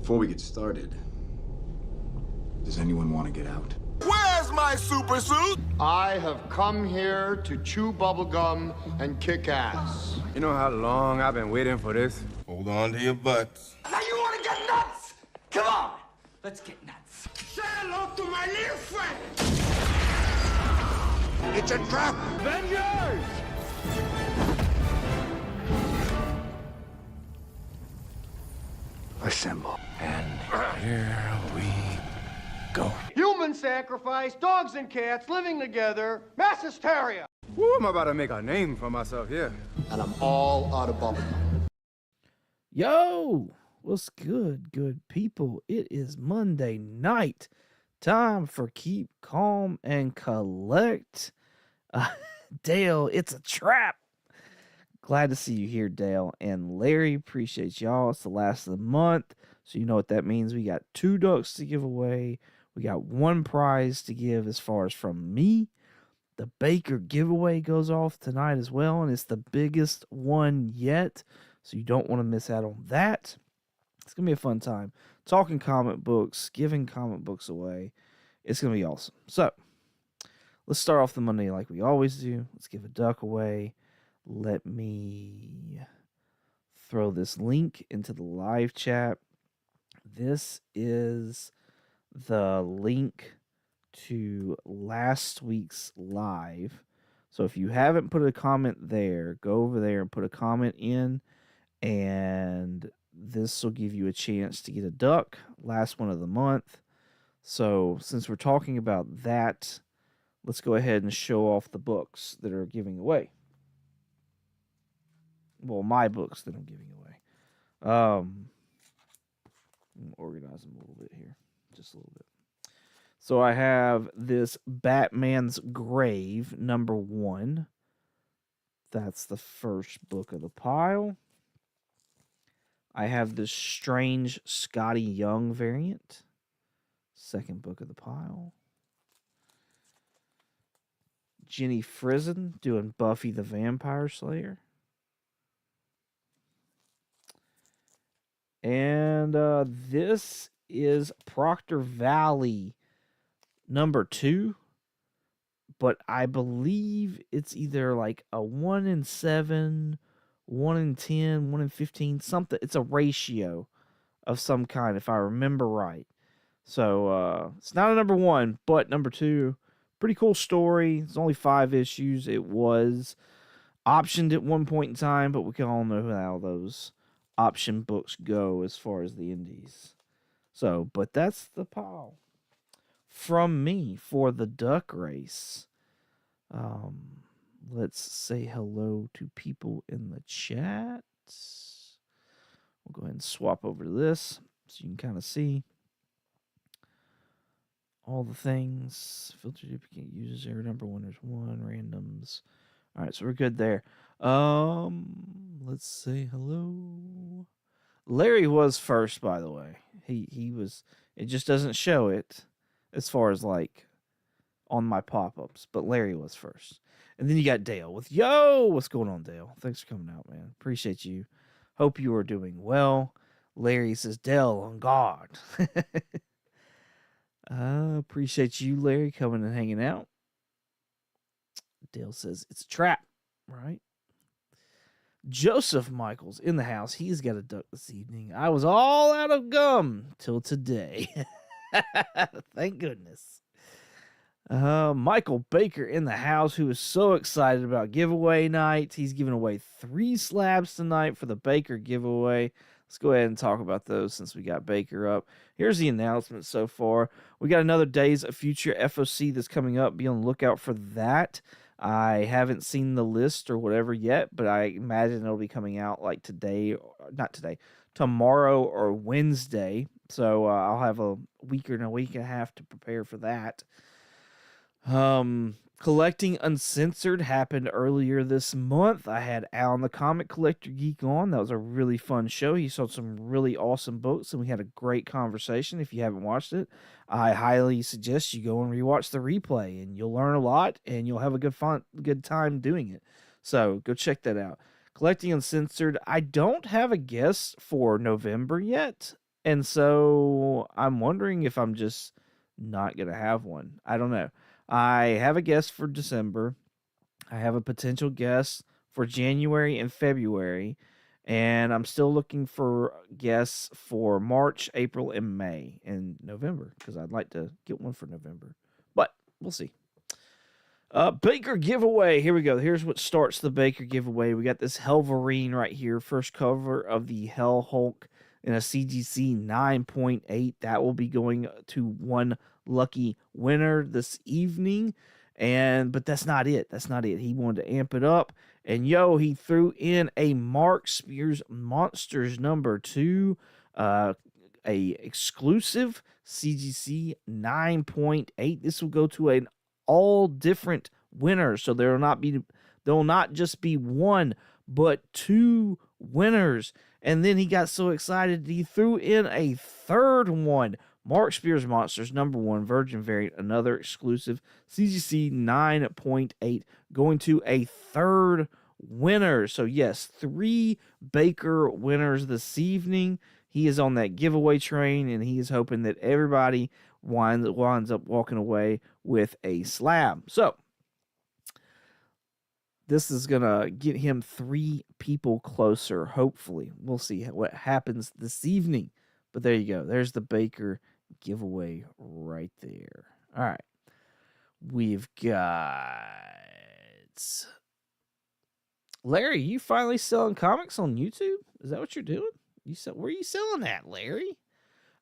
Before we get started, does anyone want to get out? Where's my super suit? I have come here to chew bubblegum and kick ass. You know how long I've been waiting for this? Hold on to your butts. Now you want to get nuts? Come on, let's get nuts. Say hello to my little friend. It's a trap. Avengers! Assemble. And here we go. Human sacrifice, dogs and cats living together, mass hysteria. Woo, I'm about to make a name for myself here. And I'm all out of bubblegum. Yo, what's good, good people? It is Monday night. Time for Keep Calm and Collect. Dale, it's a trap. Glad to see you here, Dale. And Larry, appreciate y'all. It's the last of the month, so you know what that means. We got 2 ducks to give away. We got 1 prize to give as far as from me. The Baker giveaway goes off tonight as well, and it's the biggest one yet, so you don't want to miss out on that. It's going to be a fun time. Talking comic books, giving comic books away. It's going to be awesome. So, let's start off the Monday like we always do. Let's give a duck away. Let me throw this link into the live chat. This is the link to last week's live. So if you haven't put a comment there, go over there and put a comment in, and this will give you a chance to get a duck, last one of the month. So since we're talking about that, let's go ahead and show off the books that are giving away. Well, my books that I'm giving away. Organize them a little bit here. Just a little bit. So I have this Batman's Grave, number 1. That's the first book of the pile. I have this Strange Scotty Young variant. Second book of the pile. Jenny Frison doing Buffy the Vampire Slayer. And this is Proctor Valley number 2. But I believe it's either like a 1 in 7, 1 in 10, 1 in 15, something. It's a ratio of some kind, if I remember right. So it's not a number 1, but number 2. Pretty cool story. It's only 5 issues. It was optioned at one point in time, but we can all know how those option books go as far as the indies. So, but that's the pile from me for the duck race. Let's say hello to people in the chat. We'll go ahead and swap over to this so you can kind of see all the things. Filter duplicate users error number 1, there's 1 randoms. All right, so we're good there. Let's say hello. Larry was first, by the way. He was. It just doesn't show it as far as like on my pop-ups, but Larry was first. And then you got Dale with yo. What's going on, Dale? Thanks for coming out, man. Appreciate you. Hope you are doing well. Larry says Dale on guard. Appreciate you, Larry, coming and hanging out. Dale says it's a trap, right? Joseph Michaels in the house. He's got a duck this evening. I was all out of gum till today. Thank goodness. Michael Baker in the house, who is so excited about giveaway night. He's giving away 3 slabs tonight for the Baker giveaway. Let's go ahead and talk about those since we got Baker up. Here's the announcement so far. We got another Days of Future FOC that's coming up. Be on the lookout for that. I haven't seen the list or whatever yet, but I imagine it'll be coming out like tomorrow or Wednesday. So I'll have a week and a half to prepare for that. Collecting Uncensored happened earlier this month. I had Alan the Comic Collector Geek on. That was a really fun show. He sold some really awesome books, and we had a great conversation. If you haven't watched it, I highly suggest you go and rewatch the replay, and you'll learn a lot, and you'll have a good time doing it. So go check that out. Collecting Uncensored. I don't have a guest for November yet, And so I'm wondering if I'm just not going to have one. I don't know. I have a guest for December. I have a potential guest for January and February. And I'm still looking for guests for March, April, and May, and November, because I'd like to get one for November. But we'll see. Baker giveaway. Here we go. Here's what starts the Baker giveaway. We got this Helverine right here. First cover of the Hell Hulk in a CGC 9.8. That will be going to one lucky winner this evening. But that's not it. That's not it. He wanted to amp it up. And he threw in a Mark Spears Monsters number 2, a exclusive CGC 9.8. This will go to an all different winners. So there will not just be one, but 2 winners. And then he got so excited he threw in a third one. Mark Spears Monsters number 1 Virgin variant, another exclusive CGC 9.8, going to a third winner. So yes, 3 Baker winners this evening. He is on that giveaway train, and he is hoping that everybody winds up walking away with a slab. So this is going to get him 3 people closer, hopefully. We'll see what happens this evening. But there you go. There's the Baker giveaway right there. All right. We've got Larry, you finally selling comics on YouTube? Is that what you're doing? Where are you selling at, Larry?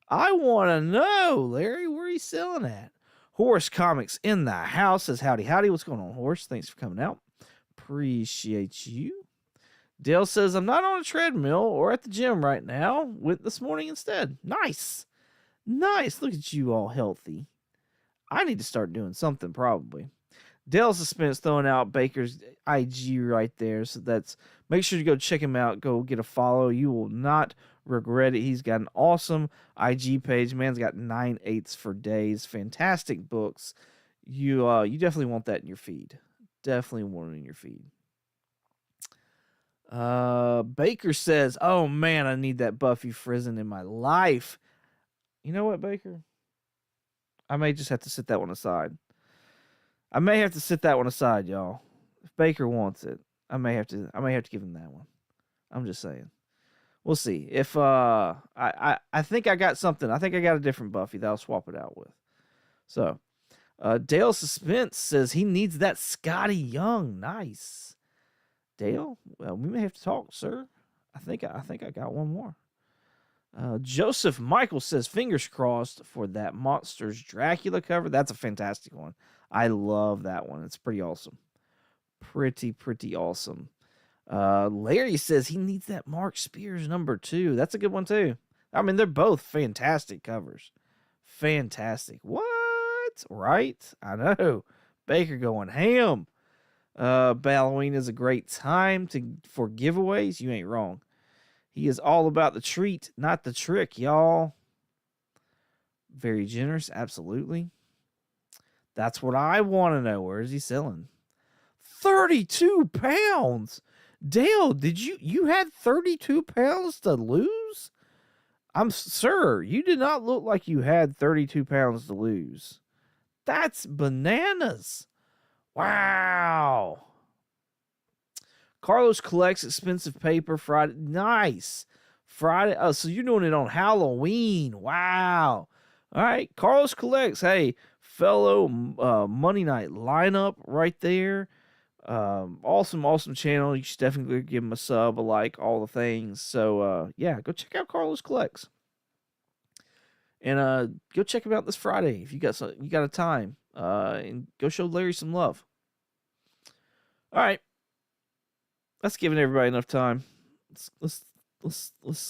I want to know, Larry, where are you selling at? Horace Comics in the house says howdy, howdy. What's going on, Horace? Thanks for coming out. Appreciate you. Dale says, I'm not on a treadmill or at the gym right now. Went this morning instead. Nice. Nice. Look at you all healthy. I need to start doing something probably. Dale Suspense throwing out Baker's IG right there. So make sure to go check him out. Go get a follow. You will not regret it. He's got an awesome IG page. Man's got 9/8 for days. Fantastic books. You definitely want that in your feed. Definitely want it in your feed. Baker says, oh man, I need that Buffy Frizzin in my life. You know what, Baker? I may just have to sit that one aside. I may have to sit that one aside, y'all. If Baker wants it, I may have to give him that one. I'm just saying. We'll see. If I think I got something. I think I got a different Buffy that I'll swap it out with. So Dale Suspense says he needs that Scotty Young. Nice. Dale, well, we may have to talk, sir. I think I got one more. Joseph Michael says, fingers crossed for that Monsters Dracula cover. That's a fantastic one. I love that one. It's pretty awesome. Pretty awesome. Larry says he needs that Mark Spears number 2. That's a good one, too. I mean, they're both fantastic covers. Fantastic. What? Right? I know. Baker going ham. Halloween is a great time for giveaways. You ain't wrong. He is all about the treat, not the trick, y'all. Very generous, absolutely. That's what I want to know. Where is he selling? 32 pounds. Dale, did you had 32 pounds to lose? Sir, you did not look like you had 32 pounds to lose. That's bananas. Wow. Carlos collects expensive paper Friday. Nice. Friday. Oh, so you're doing it on Halloween. Wow. All right. Carlos collects. Hey, fellow Monday night lineup right there. Awesome channel. You should definitely give him a sub, a like, all the things. So, yeah, go check out Carlos Collects. And go check him out this Friday if you got a time. And go show Larry some love. All right. That's giving everybody enough time. Let's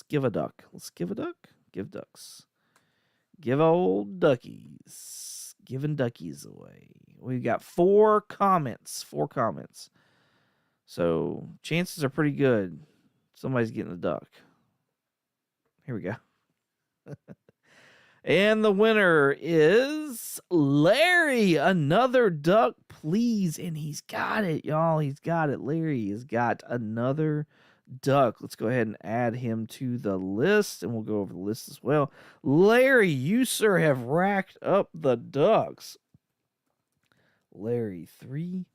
give a duck. Let's give a duck. Give ducks. Give old duckies. Giving duckies away. We've got 4 comments. 4 comments. So chances are pretty good. Somebody's getting a duck. Here we go. And the winner is Larry. Another duck, please. And he's got it, y'all. He's got it. Larry has got another duck. Let's go ahead and add him to the list, and we'll go over the list as well. Larry, you, sir, have racked up the ducks. Larry, 3.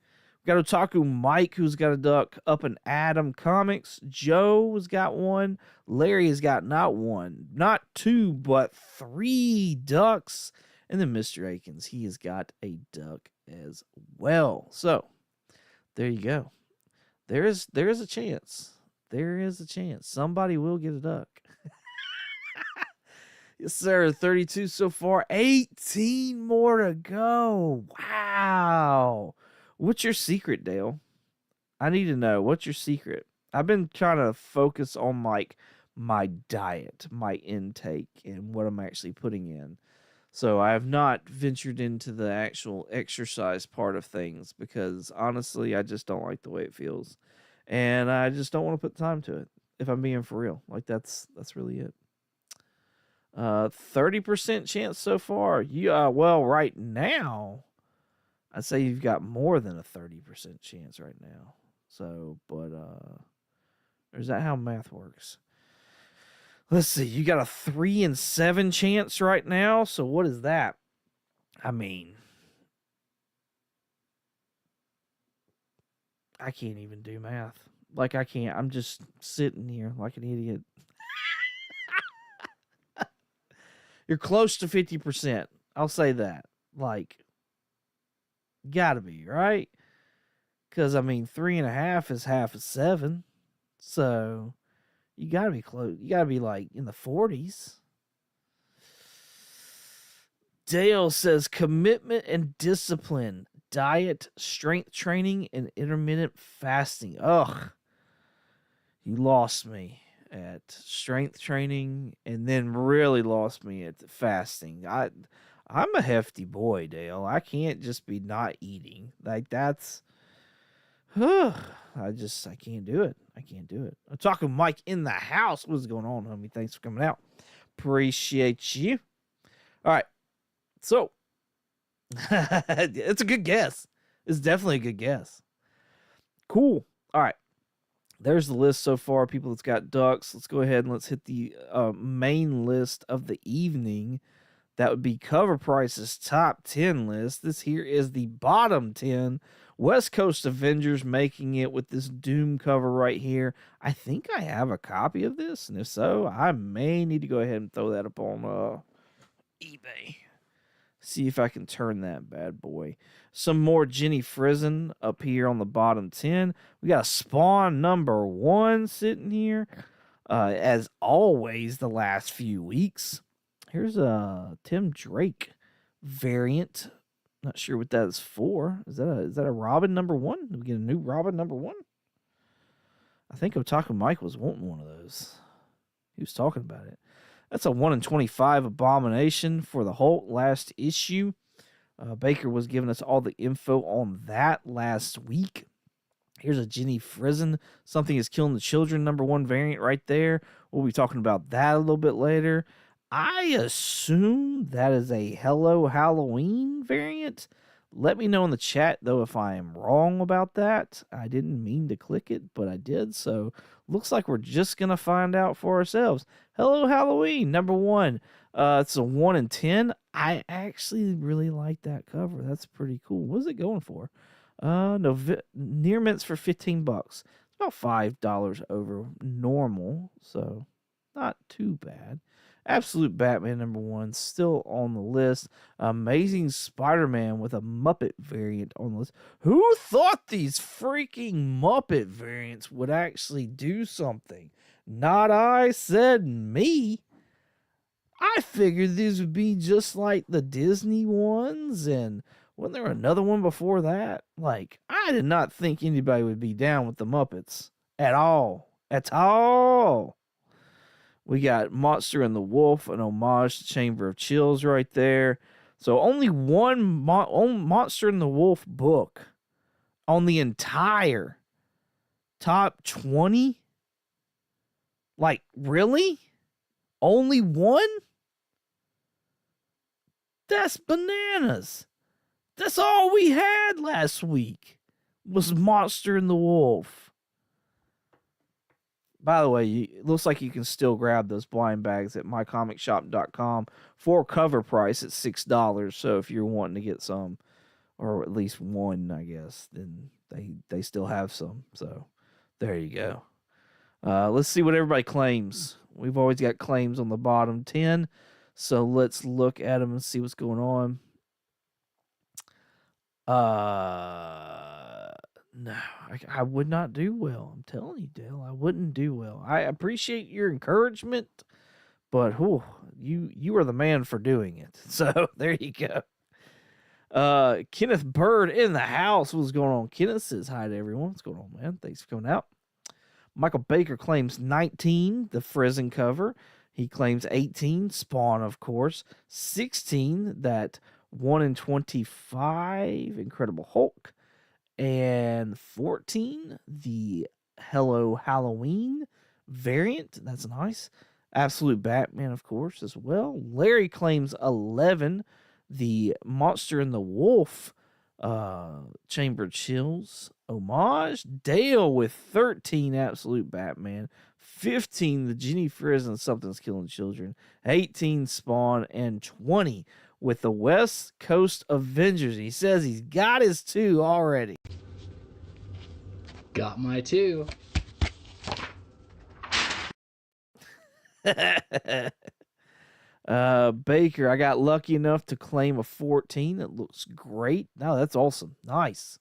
We got Otaku Mike, who's got a duck. Up and Adam Comics. Joe has got 1. Larry has got not 1, not 2, but 3 ducks. And then Mr. Akins, he has got a duck as well. So, there you go. There is a chance. There is a chance. Somebody will get a duck. Yes, sir. 32 so far. 18 more to go. Wow. What's your secret, Dale? I need to know. What's your secret? I've been trying to focus on like my diet, my intake, and what I'm actually putting in. So I have not ventured into the actual exercise part of things because honestly, I just don't like the way it feels. And I just don't want to put time to it, if I'm being for real. Like that's really it. 30% chance so far. Well, right now, I'd say you've got more than a 30% chance right now. So, but or is that how math works? Let's see. You got a 3 in 7 chance right now. So what is that? I mean, I can't even do math. Like I can't. I'm just sitting here like an idiot. You're close to 50%. I'll say that. Like, gotta be, right? Because, I mean, 3.5 is half of 7. So, you gotta be close. You gotta be, like, in the 40s. Dale says, commitment and discipline. Diet, strength training, and intermittent fasting. Ugh. You lost me at strength training and then really lost me at fasting. I'm a hefty boy, Dale. I can't just be not eating. Like that's I can't do it. I can't do it. I'm talking Mike in the house. What's going on, homie? Thanks for coming out. Appreciate you. All right. So it's a good guess. It's definitely a good guess. Cool. All right. There's the list so far, people that's got ducks. Let's go ahead and let's hit the main list of the evening. That would be Cover Price's top 10 list. This here is the bottom 10. West Coast Avengers making it with this Doom cover right here. I think I have a copy of this, and if so, I may need to go ahead and throw that up on eBay. See if I can turn that bad boy. Some more Jenny Frizen up here on the bottom 10. We got a Spawn number 1 sitting here. As always, the last few weeks. Here's a Tim Drake variant. Not sure what that is for. Is that a Robin number 1? Did we get a new Robin number 1? I think Otaku Mike was wanting one of those. He was talking about it. That's a 1 in 25 abomination for the Hulk last issue. Baker was giving us all the info on that last week. Here's a Jenny Frizen. Something is Killing the Children number 1 variant right there. We'll be talking about that a little bit later. I assume that is a Hello Halloween variant. Let me know in the chat, though, if I am wrong about that. I didn't mean to click it, but I did. So looks like we're just going to find out for ourselves. Hello Halloween, number 1. It's a 1 in 10. I actually really like that cover. That's pretty cool. What is it going for? Near mints for $15. It's about $5 over normal, so not too bad. Absolute Batman number 1 still on the list. Amazing Spider-Man with a Muppet variant on the list. Who thought these freaking Muppet variants would actually do something? Not I, said me. I figured these would be just like the Disney ones, and wasn't there another one before that? Like, I did not think anybody would be down with the Muppets at all. At all. We got Monster and the Wolf, an homage to Chamber of Chills right there. So only one Monster and the Wolf book on the entire top 20? Like, really? Only one? That's bananas. That's all we had last week was Monster and the Wolf. By the way, it looks like you can still grab those blind bags at mycomicshop.com for cover price at $6. So if you're wanting to get some, or at least one, I guess, then they still have some. So there you go. Let's see what everybody claims. We've always got claims on the bottom 10. So let's look at them and see what's going on. No, I would not do well. I'm telling you, Dale, I wouldn't do well. I appreciate your encouragement, but you are the man for doing it. So there you go. Kenneth Bird in the house. What's going on? Kenneth says hi to everyone. What's going on, man? Thanks for coming out. Michael Baker claims 19, the Frizen cover. He claims 18, Spawn, of course. 16, that 1 in 25, Incredible Hulk. And 14, the Hello Halloween variant. That's nice. Absolute Batman, of course, as well. Larry claims 11, the Monster and the Wolf Chamber Chills homage. Dale with 13, Absolute Batman. 15, the Jenny Frizen Something's Killing Children. 18, Spawn. And 20 with the West Coast Avengers. He says he's got his 2 already. Got my 2. Baker, I got lucky enough to claim a 14. It looks great. No, that's awesome. Nice.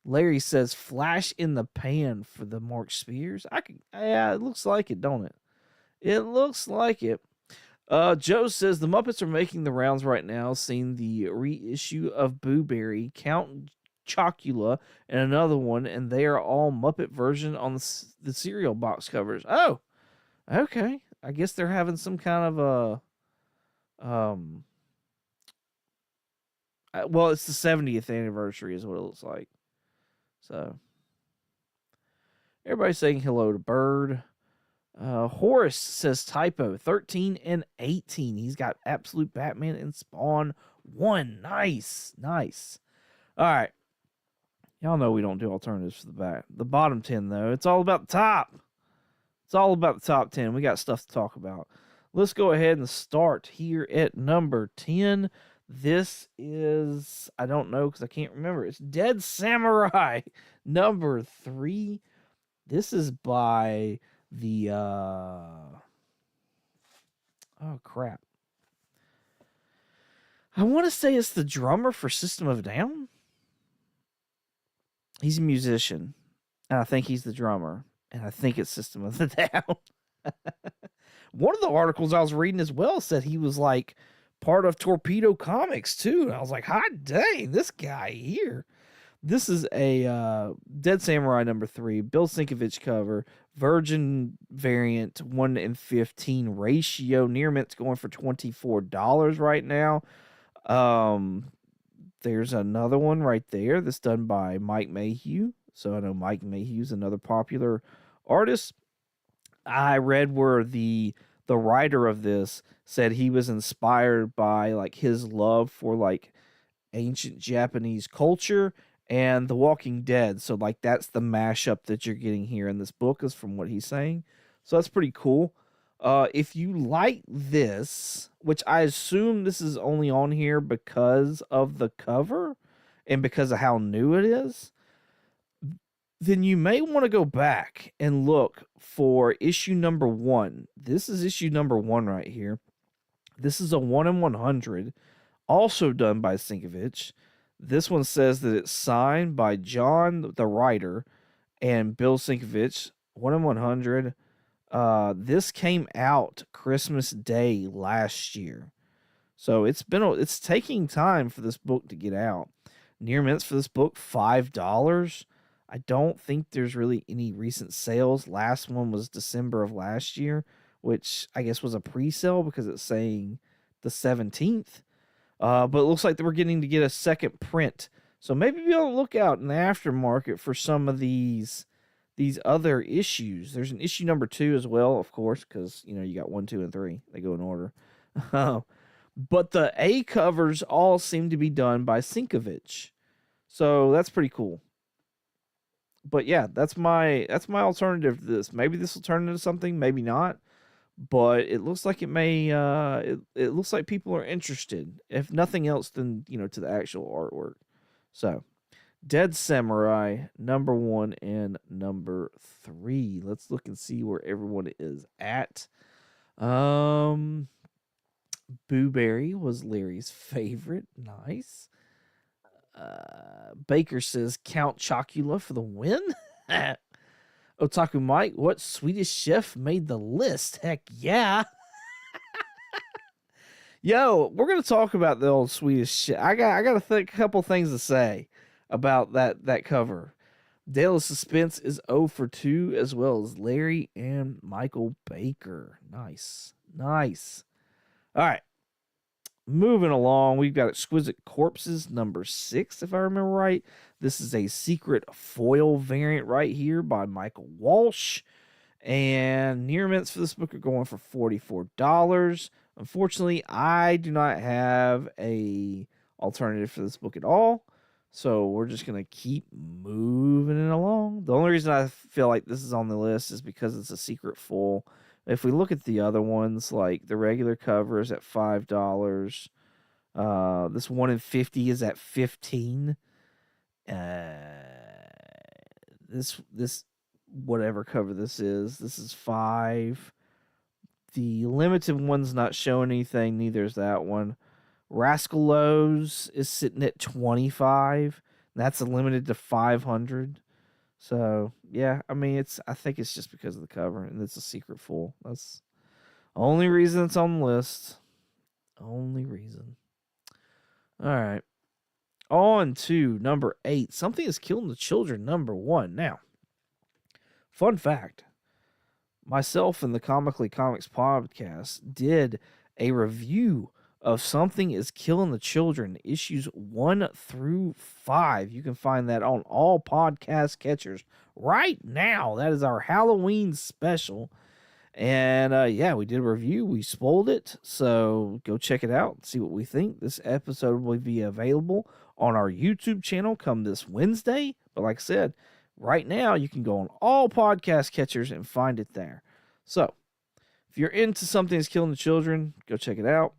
Larry says flash in the pan for the Mark Spears. Yeah, it looks like it, don't it? It looks like it. Joe says the Muppets are making the rounds right now, seeing the reissue of Boo Berry, Count Chocula, and another one, and they are all Muppet version on the cereal box covers. Oh, okay. I guess they're having some kind of well, it's the 70th anniversary is what it looks like. So, everybody's saying hello to Bird. Horace says typo 13 and 18. He's got Absolute Batman and Spawn 1. Nice. All right. Y'all know we don't do alternatives for the bottom 10, though. It's all about the top. It's all about the top 10. We got stuff to talk about. Let's go ahead and start here at number 10. This is, I don't know because I can't remember. It's Dead Samurai number 3. This is by the, oh crap. I want to say it's the drummer for System of a Down. He's a musician, and I think he's the drummer, and I think it's System of a Down. One of the articles I was reading as well said he was like part of Torpedo Comics too. And I was like, hot dang, this guy here. This is a Dead Samurai number 3, Bill Sienkiewicz cover, Virgin variant, 1 in 15 ratio. Near Mint's going for $24 right now. There's another one right there that's done by Mike Mayhew. So I know Mike Mayhew's another popular artist. I read where the writer of this said he was inspired by like his love for like ancient Japanese culture and The Walking Dead. So like that's the mashup that you're getting here in this book is from what he's saying. So that's pretty cool. If you like this, which I assume this is only on here because of the cover and because of how new it is, then you may want to go back and look for issue number 1. This is issue number 1 right here. This is a 1 in 100, also done by Sienkiewicz. This one says that it's signed by John, the writer, and Bill Sienkiewicz, 1 in 100. This came out Christmas Day last year. So it's taking time for this book to get out. Near Mints for this book, $5. I don't think there's really any recent sales. Last one was December of last year, which I guess was a pre-sale because it's saying the 17th. But it looks like we're getting to get a second print. So maybe be on the lookout in the aftermarket for some of these other issues. There's an issue number 2 as well, of course, because, you know, you got 1, 2, and 3. They go in order. But the A covers all seem to be done by Sienkiewicz. So that's pretty cool. But yeah, that's my alternative to this. Maybe this will turn into something, maybe not. But it looks like it may. It looks like people are interested, if nothing else, than to the actual artwork. So, Dead Samurai #1 and #3. Let's look and see where everyone is at. Boo Berry was Larry's favorite. Nice. Baker says Count Chocula for the win. Otaku Mike, what Swedish chef made the list? Heck yeah. Yo, we're gonna talk about the old Swedish chef. I got a couple things to say about that cover. Dale of Suspense is 0 for 2, as well as Larry and Michael Baker. Nice. All right. Moving along, we've got Exquisite Corpses #6, if I remember right. This is a secret foil variant right here by Michael Walsh. And near mints for this book are going for $44. Unfortunately, I do not have a alternative for this book at all. So we're just going to keep moving it along. The only reason I feel like this is on the list is because it's a secret full. If we look at the other ones, like the regular cover is at $5. This 1 in 50 is at $15. This whatever cover this is $5. The limited one's not showing anything. Neither is that one. Rascalos is sitting at $25. That's limited to 500. So yeah, I mean I think it's just because of the cover, and it's a secret full. That's the only reason it's on the list. Only reason. All right. On to #8. Something is Killing the Children #1. Now, fun fact. Myself and the Comically Comics podcast did a review of Something is Killing the Children, issues 1 through 5. You can find that on all podcast catchers right now. That is our Halloween special. And yeah, we did a review. We spoiled it. So go check it out and see what we think. This episode will be available on our YouTube channel come this Wednesday. But like I said, right now you can go on all podcast catchers and find it there. So if you're into Something is Killing the Children, go check it out.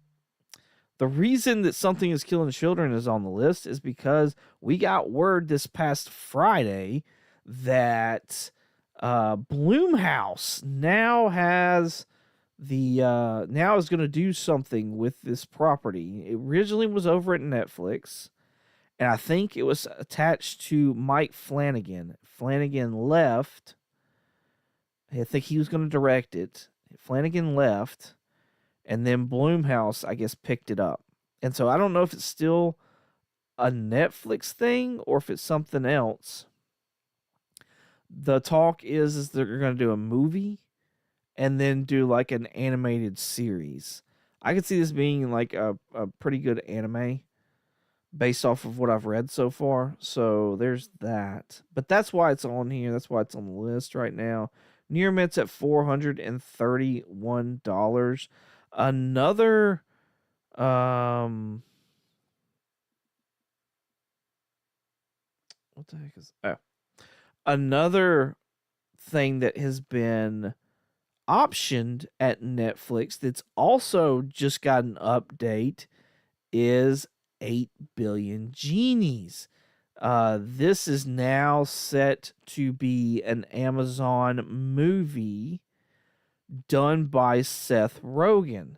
The reason that Something is Killing the Children is on the list is because we got word this past Friday that Blumhouse now has now is going to do something with this property. It originally was over at Netflix, and I think it was attached to Mike Flanagan. Flanagan left. I think he was going to direct it. Flanagan left. And then Blumhouse, I guess, picked it up. And so I don't know if it's still a Netflix thing or if it's something else. The talk is they're going to do a movie and then do like an animated series. I could see this being like a pretty good anime based off of what I've read so far. So there's that. But that's why it's on here. That's why it's on the list right now. Near Mint's at $431. Another what the heck is another thing that has been optioned at Netflix that's also just got an update is 8 Billion Genies. This is now set to be an Amazon movie done by Seth Rogen.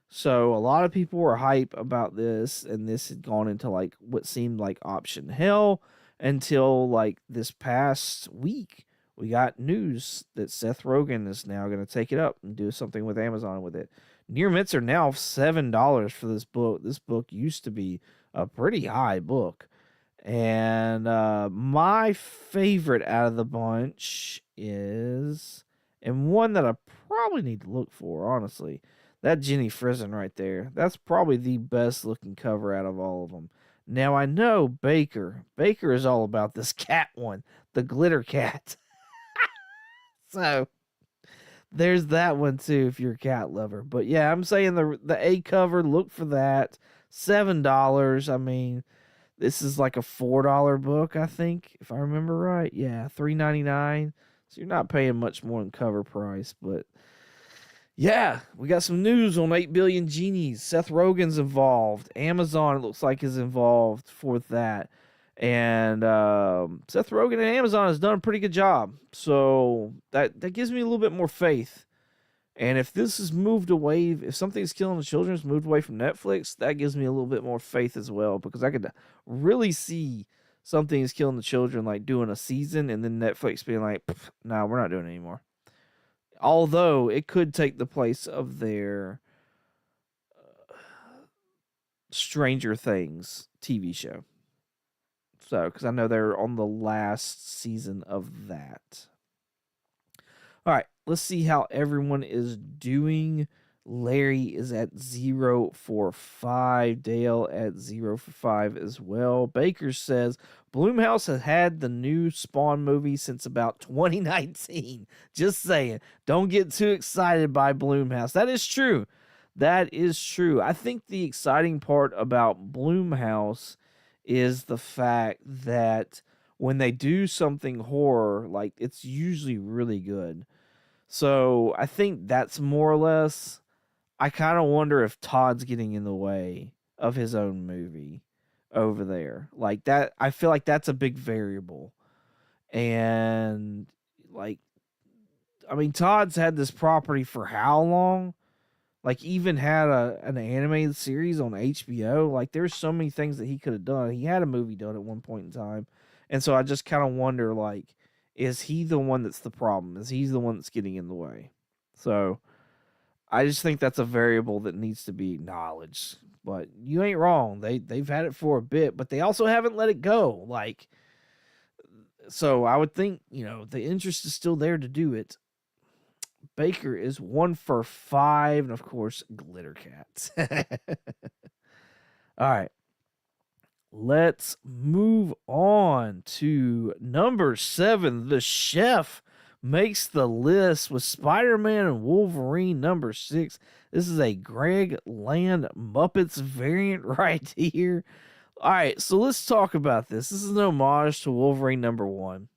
So a lot of people were hype about this, and this had gone into like what seemed like option hell until like this past week. We got news that Seth Rogen is now going to take it up and do something with Amazon with it. Near mints are now $7 for this book. This book used to be a pretty high book. And my favorite out of the bunch is, and one that I probably need to look for, honestly, that Jenny Frison right there. That's probably the best looking cover out of all of them. Now I know Baker is all about this cat one, the glitter cat. So there's that one too if you're a cat lover. But yeah, I'm saying the A cover, look for that. $7. I mean, This is like a $4 book, I think, if I remember right. Yeah, $3.99. So you're not paying much more than cover price, but yeah, we got some news on 8 Billion Genies. Seth Rogen's involved. Amazon, it looks like, is involved for that. And Seth Rogen and Amazon has done a pretty good job. So that gives me a little bit more faith. And if this is moved away, if Something's Killing the Children is moved away from Netflix, that gives me a little bit more faith as well. Because I could really see Something is Killing the Children like doing a season and then Netflix being like, no, we're not doing it anymore. Although it could take the place of their Stranger Things TV show. So, because I know they're on the last season of that. All right, let's see how everyone is doing. Larry is at 0 for 5. Dale at 0 for 5 as well. Baker says, Blumhouse has had the new Spawn movie since about 2019. Just saying. Don't get too excited by Blumhouse. That is true. That is true. I think the exciting part about Blumhouse is the fact that when they do something horror, like, it's usually really good. So I think that's more or less, I kind of wonder if Todd's getting in the way of his own movie over there. Like that, I feel like that's a big variable. And like, I mean, Todd's had this property for how long? Like, even had an animated series on HBO. Like, there's so many things that he could have done. He had a movie done at one point in time. And so I just kind of wonder, like, is he the one that's the problem? Is he the one that's getting in the way? So I just think that's a variable that needs to be acknowledged. But you ain't wrong. They've had it for a bit, but they also haven't let it go. Like, so I would think, the interest is still there to do it. Baker is 1 for 5, and of course, Glitter Cats. All right. Let's move on to number 7. The Chef makes the list with Spider-Man and Wolverine number 6. This is a Greg Land Muppets variant right here. All right, so let's talk about this. This is an homage to Wolverine number 1.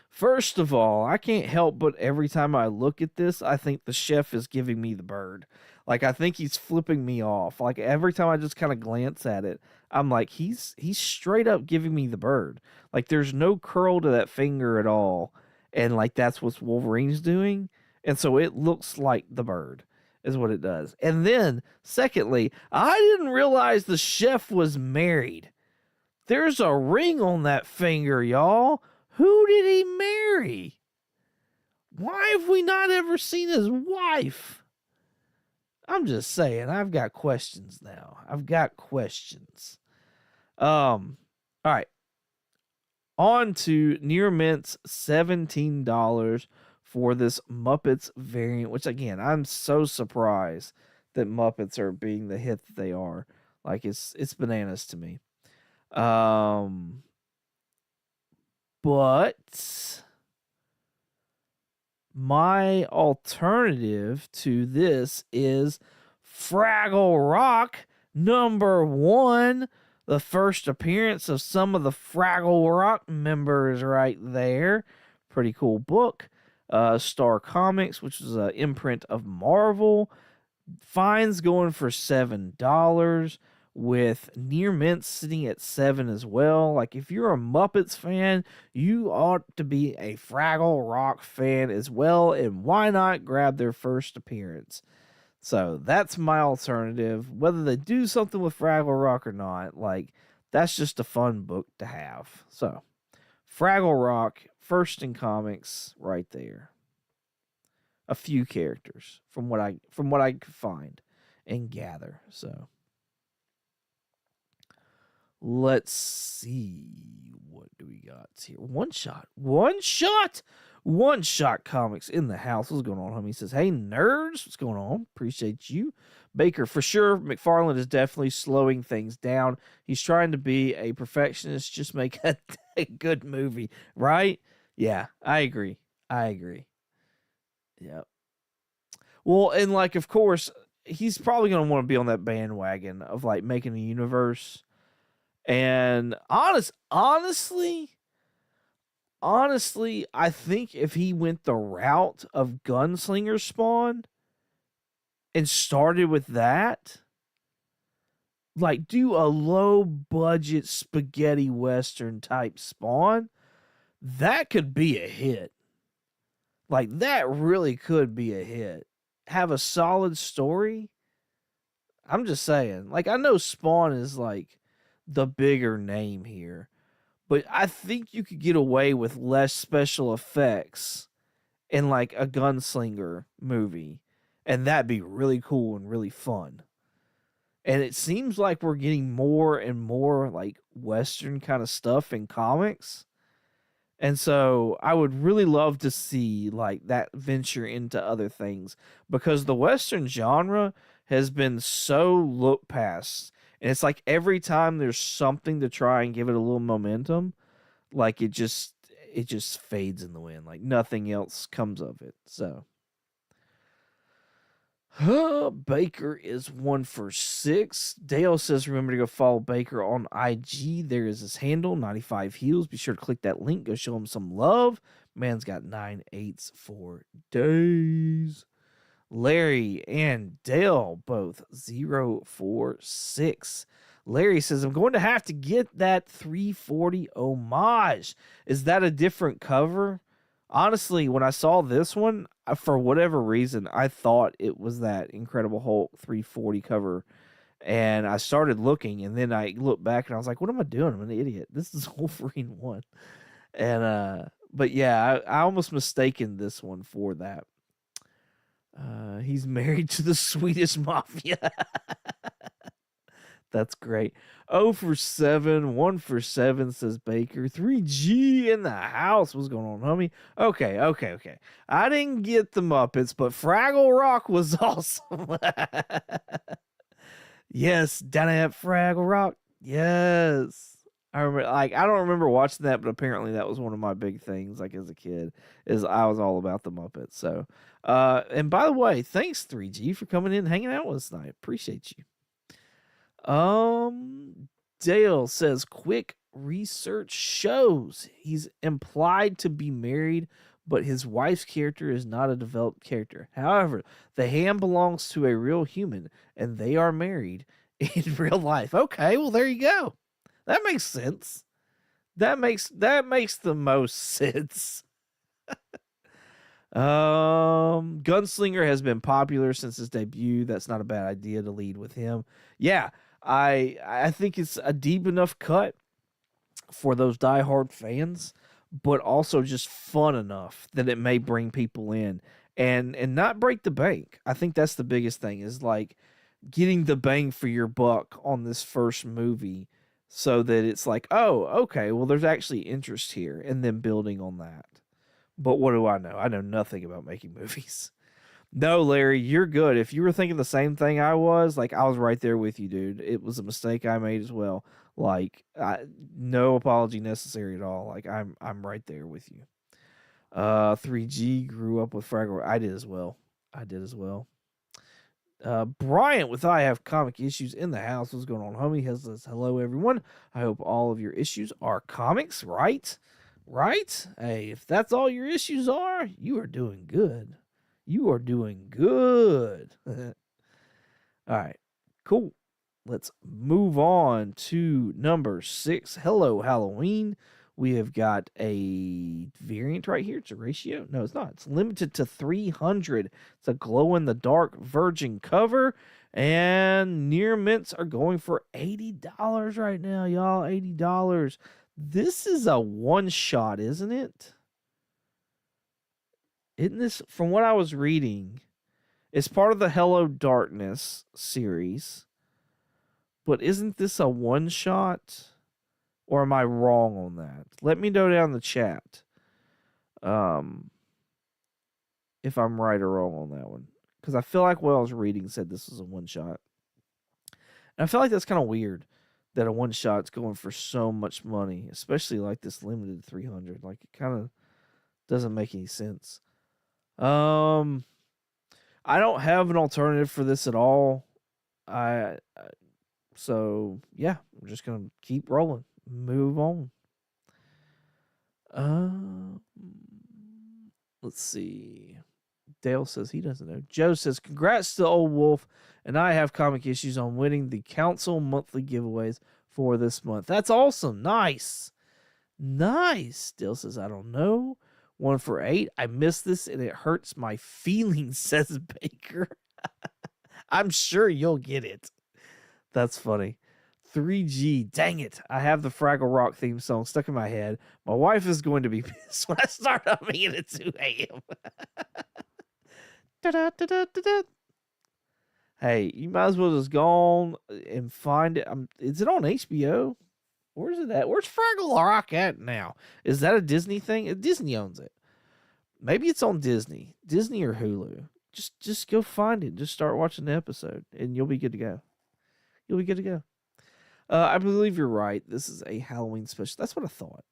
First of all, I can't help but every time I look at this, I think the Chef is giving me the bird. Like, I think he's flipping me off. Like, every time I just kind of glance at it, I'm like, he's straight up giving me the bird. Like, there's no curl to that finger at all. And, like, that's what Wolverine's doing. And so it looks like the bird is what it does. And then, secondly, I didn't realize the Chef was married. There's a ring on that finger, y'all. Who did he marry? Why have we not ever seen his wife? I'm just saying, I've got questions now. I've got questions. All right. On to Near Mint's $17 for this Muppets variant, which again, I'm so surprised that Muppets are being the hit that they are. Like, it's bananas to me. But my alternative to this is Fraggle Rock number 1. The first appearance of some of the Fraggle Rock members right there. Pretty cool book. Star Comics, which is an imprint of Marvel. Fines going for $7. With Near Mint sitting at 7 as well. Like, if you're a Muppets fan, you ought to be a Fraggle Rock fan as well, and why not grab their first appearance? So that's my alternative. Whether they do something with Fraggle Rock or not, like, that's just a fun book to have. So Fraggle Rock, first in comics, right there. A few characters from what I could find and gather. So let's see. What do we got here? One shot comics in the house. What's going on, homie? He says, hey, nerds. What's going on? Appreciate you. Baker, for sure, McFarlane is definitely slowing things down. He's trying to be a perfectionist. Just make a good movie, right? Yeah, I agree. Yep. Well, and, like, of course, he's probably going to want to be on that bandwagon of, like, making a universe. And honestly, I think if he went the route of Gunslinger Spawn and started with that, like do a low budget spaghetti western type Spawn, that could be a hit. Like that really could be a hit. Have a solid story. I'm just saying. Like I know Spawn is like the bigger name here, but I think you could get away with less special effects in like a gunslinger movie, and that'd be really cool and really fun. And it seems like we're getting more and more like Western kind of stuff in comics. And so I would really love to see like that venture into other things, because the Western genre has been so looked past. And it's like every time there's something to try and give it a little momentum, like it just fades in the wind. Like nothing else comes of it. So Baker is 1 for 6. Dale says, remember to go follow Baker on IG. There is his handle, 95 Heels. Be sure to click that link. Go show him some love. Man's got 9 8s for days. Larry and Dale both 0 for 6. Larry says, I'm going to have to get that 340 homage. Is that a different cover? Honestly, when I saw this one, for whatever reason, I thought it was that Incredible Hulk 340 cover. And I started looking, and then I looked back, and I was like, what am I doing? I'm an idiot. This is Wolverine 1. And, but yeah, I almost mistaken this one for that. He's married to the Swedish Mafia. That's great. 0 for 7, 1 for 7, says Baker. 3G in the house. What's going on, homie? Okay. I didn't get the Muppets, but Fraggle Rock was awesome. Yes, down at Fraggle Rock. Yes. I remember, like, I don't remember watching that, but apparently that was one of my big things, like, as a kid, is I was all about the Muppets. So, and by the way, thanks 3G for coming in and hanging out with us tonight. Appreciate you. Dale says, quick research shows he's implied to be married, but his wife's character is not a developed character. However, the hand belongs to a real human, and they are married in real life. Okay, well, there you go. That makes sense. That makes the most sense. Gunslinger has been popular since his debut. That's not a bad idea to lead with him. Yeah, I think it's a deep enough cut for those diehard fans, but also just fun enough that it may bring people in and not break the bank. I think that's the biggest thing, is like getting the bang for your buck on this first movie, so that it's like, oh, okay, well, there's actually interest here, and then building on that. But what do I know? I know nothing about making movies. No, Larry, you're good. If you were thinking the same thing I was, like, I was right there with you, dude. It was a mistake I made as well. Like, no apology necessary at all. Like, I'm right there with you. 3G grew up with Fraggle. I did as well. Bryant with I Have Comic Issues in the house. What's going on, homie? Says, hello, everyone. I hope all of your issues are comics, right? Right? Hey, if that's all your issues are, you are doing good. You are doing good. All right, cool. Let's move on to number 6. Hello, Halloween. We have got a variant right here. It's a ratio. No, it's not. It's limited to 300. It's a glow-in-the-dark virgin cover. And near mints are going for $80 right now, y'all. $80. This is a one-shot, isn't it? Isn't this, from what I was reading, it's part of the Hello Darkness series. But isn't this a one-shot? Or am I wrong on that? Let me know down in the chat if I'm right or wrong on that one. Because I feel like what I was reading said this was a one-shot. And I feel like that's kind of weird that a one-shot's going for so much money, especially like this limited 300. Like, it kind of doesn't make any sense. I don't have an alternative for this at all. So yeah, we're just gonna keep rolling. Move on. Let's see. Dale says he doesn't know. Joe says, congrats to Old Wolf, and I have comic issues on winning the council monthly giveaways for this month. That's awesome. Nice. Nice. Dale says, I don't know. 1 for 8. I missed this and it hurts my feelings, says Baker. I'm sure you'll get it. That's funny. 3G. Dang it. I have the Fraggle Rock theme song stuck in my head. My wife is going to be pissed when I start humming it at 2 a.m. Da-da-da-da-da-da. Hey, you might as well just go on and find it. Is it on HBO? Where's it at? Where's Fraggle Rock at now? Is that a Disney thing? Disney owns it. Maybe it's on Disney. Disney or Hulu. Just go find it. Just start watching the episode, and you'll be good to go. You'll be good to go. I believe you're right. This is a Halloween special. That's what I thought.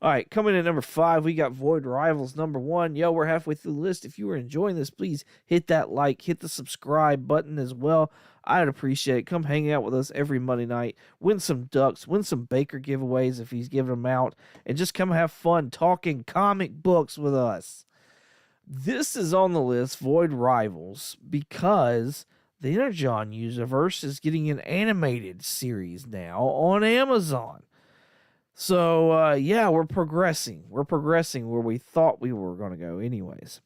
All right, coming in at number 5, we got Void Rivals number 1. Yo, we're halfway through the list. If you are enjoying this, please hit that like, hit the subscribe button as well. I'd appreciate it. Come hang out with us every Monday night. Win some ducks, win some Baker giveaways if he's giving them out, and just come have fun talking comic books with us. This is on the list, Void Rivals, because the Energon universe is getting an animated series now on Amazon. So, yeah, we're progressing. We're progressing where we thought we were going to go anyways.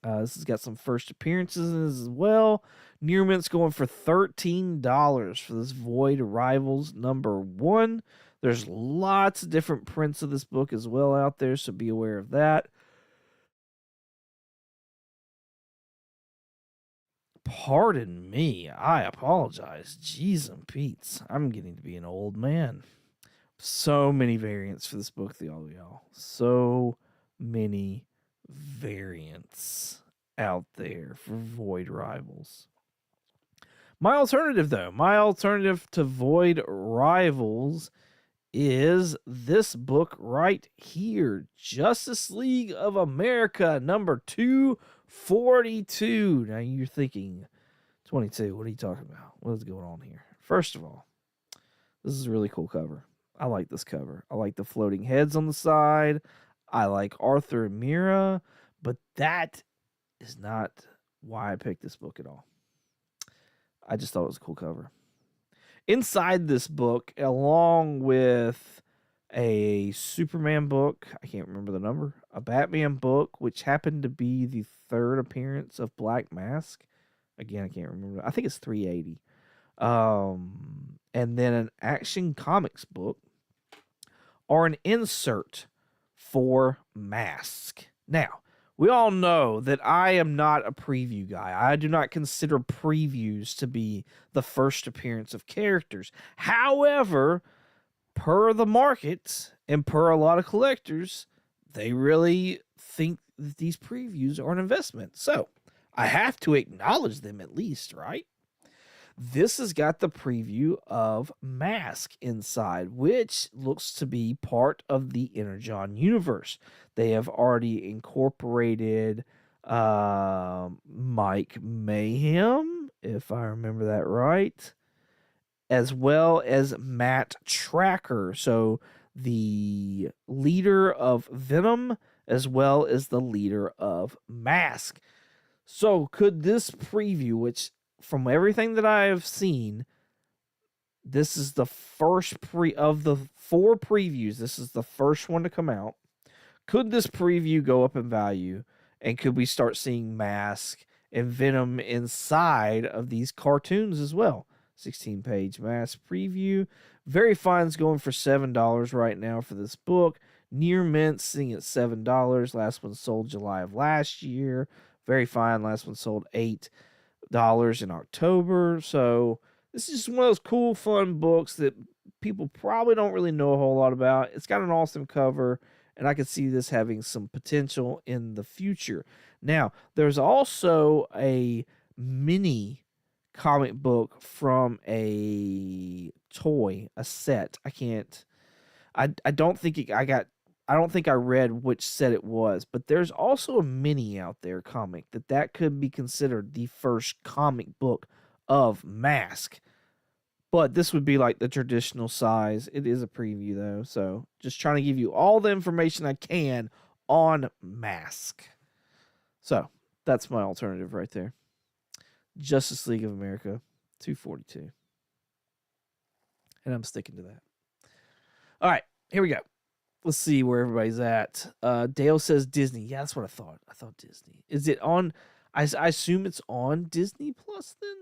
This has got some first appearances as well. Near Mint's going for $13 for this Void Rivals number 1. There's lots of different prints of this book as well out there, so be aware of that. Pardon me. I apologize. Jeez and Pete's. I'm getting to be an old man. So many variants for this book, y'all. So many variants out there for Void Rivals. My alternative to Void Rivals is this book right here, Justice League of America, number 242. Now you're thinking, 22, what are you talking about? What is going on here? First of all, this is a really cool cover. I like this cover. I like the floating heads on the side. I like Arthur and Mira, but that is not why I picked this book at all. I just thought it was a cool cover. Inside this book, along with a Superman book, I can't remember the number, a Batman book, which happened to be the 3rd appearance of Black Mask. Again, I can't remember. I think it's 380. And then an Action Comics book, or an insert for Mask. Now, we all know that I am not a preview guy. I do not consider previews to be the first appearance of characters. However, per the market and per a lot of collectors, they really think that these previews are an investment. So, I have to acknowledge them at least, right? This has got the preview of Mask inside, which looks to be part of the Energon universe. They have already incorporated Mike Mayhem, if I remember that right, as well as Matt Tracker. So the leader of Venom, as well as the leader of Mask. So could this preview, which from everything that I have seen, this is the first of the 4 previews. This is the first one to come out. Could this preview go up in value? And could we start seeing Mask and Venom inside of these cartoons as well? 16-page Mask preview. Very Fine's going for $7 right now for this book. Near Mint sitting at $7. Last one sold July of last year. Very Fine. Last one sold $8 in October. So this is just one of those cool, fun books that people probably don't really know a whole lot about. It's got an awesome cover, and I could see this having some potential in the future. Now, there's also a mini comic book from a toy, a set. I don't think I read which set it was, but there's also a mini out there comic that could be considered the first comic book of Mask. But this would be like the traditional size. It is a preview though, so just trying to give you all the information I can on Mask. So that's my alternative right there. Justice League of America, $242. And I'm sticking to that. All right, here we go. Let's see where everybody's at. Dale says Disney. Yeah, that's what I thought. I thought Disney. Is it on? I assume it's on Disney Plus then?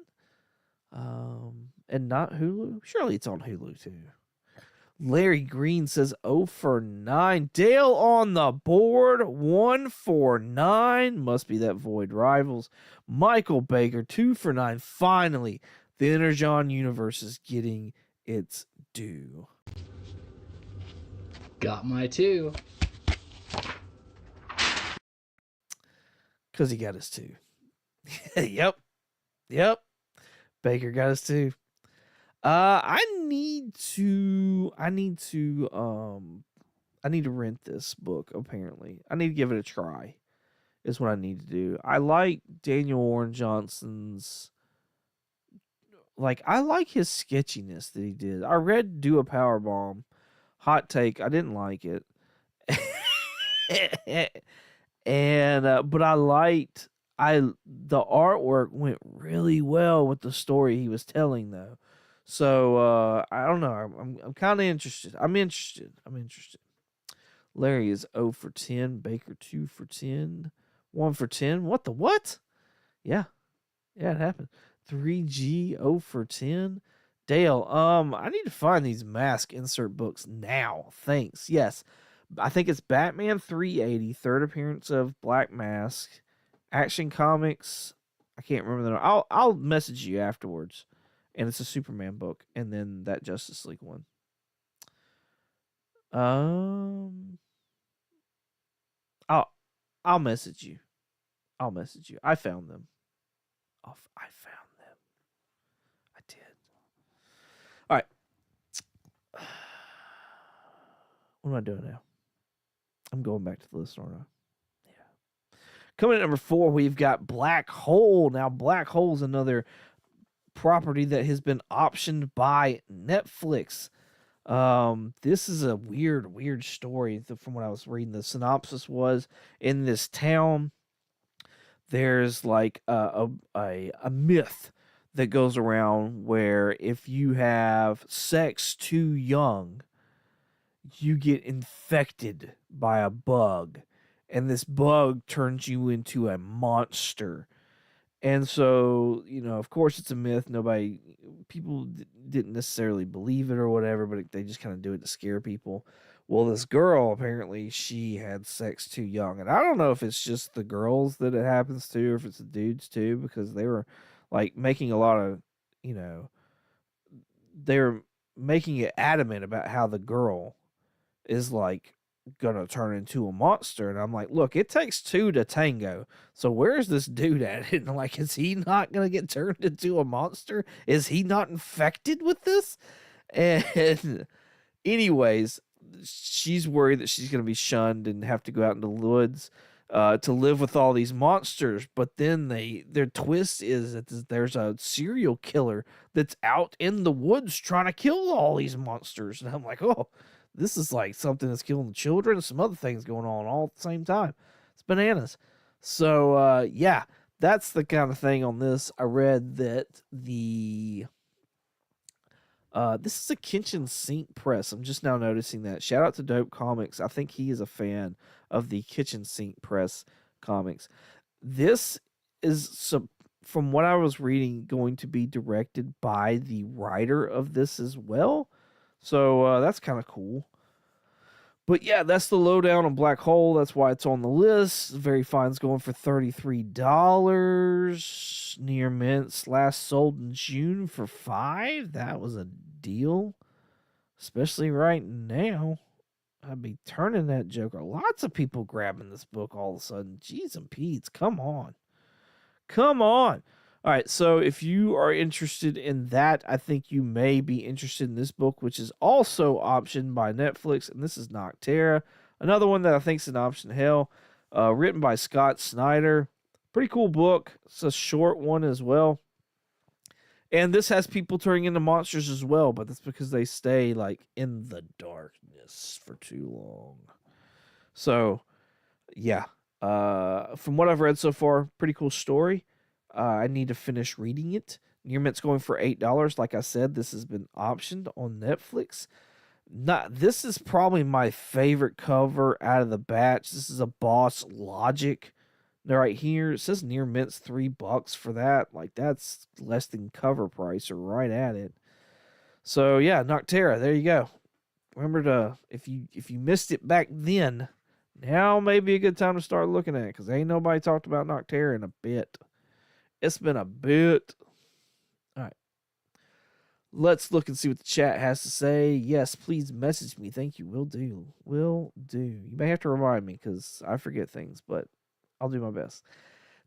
And not Hulu? Surely it's on Hulu too. Larry Green says 0 for 9. Dale on the board, 1 for 9. Must be that Void Rivals. Michael Baker, 2 for 9. Finally, the Energon universe is getting its due. Got my 2. Because he got his 2. Yep. Baker got his 2. I need to rent this book, apparently. I need to give it a try, is what I need to do. I like Daniel Warren Johnson's, I like his sketchiness that he did. I read Do a Powerbomb. Hot take, I didn't like it. But I liked, the artwork went really well with the story he was telling, though. So, I don't know. I'm kind of interested. I'm interested. Larry is 0 for 10. Baker 2 for 10. 1 for 10. What? Yeah, it happened. 3G 0 for 10. Dale, I need to find these Mask insert books now. Thanks. Yes. I think it's Batman 380, third appearance of Black Mask. Action Comics. I can't remember that. I'll message you afterwards. And it's a Superman book, and then that Justice League one. I'll message you. I found them. I did. All right. What am I doing now? I'm going back to the list, aren't I? Yeah. Coming at number 4, we've got Black Hole. Now, Black Hole's another property that has been optioned by Netflix. This is a weird story. From what I was reading, the synopsis was, in this town, there's like a myth that goes around where if you have sex too young, you get infected by a bug, and this bug turns you into a monster. And so, of course it's a myth. People didn't necessarily believe it or whatever, but they just kind of do it to scare people. Well, this girl, apparently she had sex too young. And I don't know if it's just the girls that it happens to, or if it's the dudes too, because they were making a lot of, they were making it adamant about how the girl is gonna turn into a monster. And I'm like, look, it takes 2 to tango. So where's this dude at? And is he not gonna get turned into a monster? Is he not infected with this? And anyways, she's worried that she's gonna be shunned and have to go out into the woods to live with all these monsters. But then their twist is that there's a serial killer that's out in the woods trying to kill all these monsters. And I'm like, oh, this is something that's killing the children and some other things going on all at the same time. It's bananas. So, yeah, that's the kind of thing on this. I read that this is a kitchen sink press. I'm just now noticing that. Shout out to Dope Comics. I think he is a fan of the kitchen sink press comics. This is, from what I was reading, going to be directed by the writer of this as well. So that's kind of cool. But yeah, that's the lowdown on Black Hole. That's why it's on the list. Very Fine's going for $33. Near Mint's last sold in June for $5. That was a deal. Especially right now. I'd be turning that joker. Lots of people grabbing this book all of a sudden. Jeez and Pete's. Come on. All right, so if you are interested in that, I think you may be interested in this book, which is also optioned by Netflix, and this is Noctera. Another one that I think is an option hell, written by Scott Snyder. Pretty cool book. It's a short one as well. And this has people turning into monsters as well, but that's because they stay like in the darkness for too long. So, yeah. From what I've read so far, pretty cool story. I need to finish reading it. Near Mint's going for $8. Like I said, this has been optioned on Netflix. This is probably my favorite cover out of the batch. This is a Boss Logic. Right here, it says Near Mint's $3 for that. Like, that's less than cover price or right at it. So yeah, Noctera, there you go. Remember to, if you missed it back then, now may be a good time to start looking at it, because ain't nobody talked about Noctera in a bit. It's been a bit. All right. Let's look and see what the chat has to say. Yes, please message me. Thank you. Will do. Will do. You may have to remind me, because I forget things, but I'll do my best.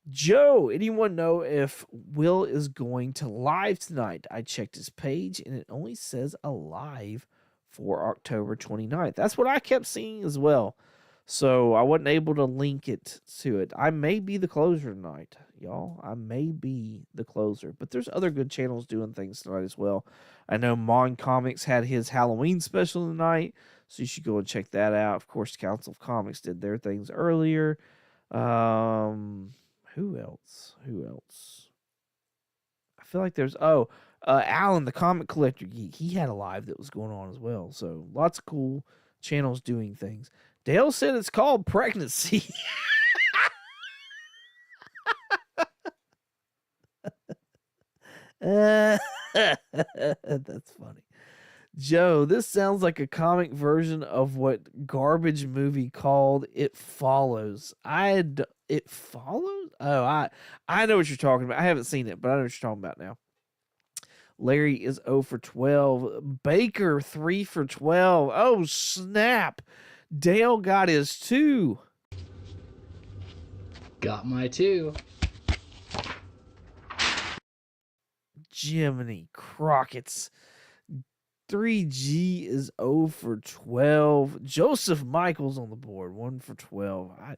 Joe, anyone know if Will is going to live tonight? I checked his page, and it only says alive for October 29th. That's what I kept seeing as well. So I wasn't able to link it to it. I may be the closer tonight, y'all. I may be the closer. But there's other good channels doing things tonight as well. I know Mon Comics had his Halloween special tonight, so you should go and check that out. Of course, Council of Comics did their things earlier. Who else? I feel like there's Alan, the Comic Collector Geek. He had a live that was going on as well. So lots of cool channels doing things. Dale said it's called pregnancy. That's funny. Joe, this sounds like a comic version of what Garbage Movie called It Follows. It Follows? Oh, I know what you're talking about. I haven't seen it, but I know what you're talking about now. Larry is 0 for 12. Baker 3 for 12. Oh, snap. Dale got his 2. Got my 2. Jiminy Crockett's 3G is 0 for 12. Joseph Michaels on the board, 1 for 12. I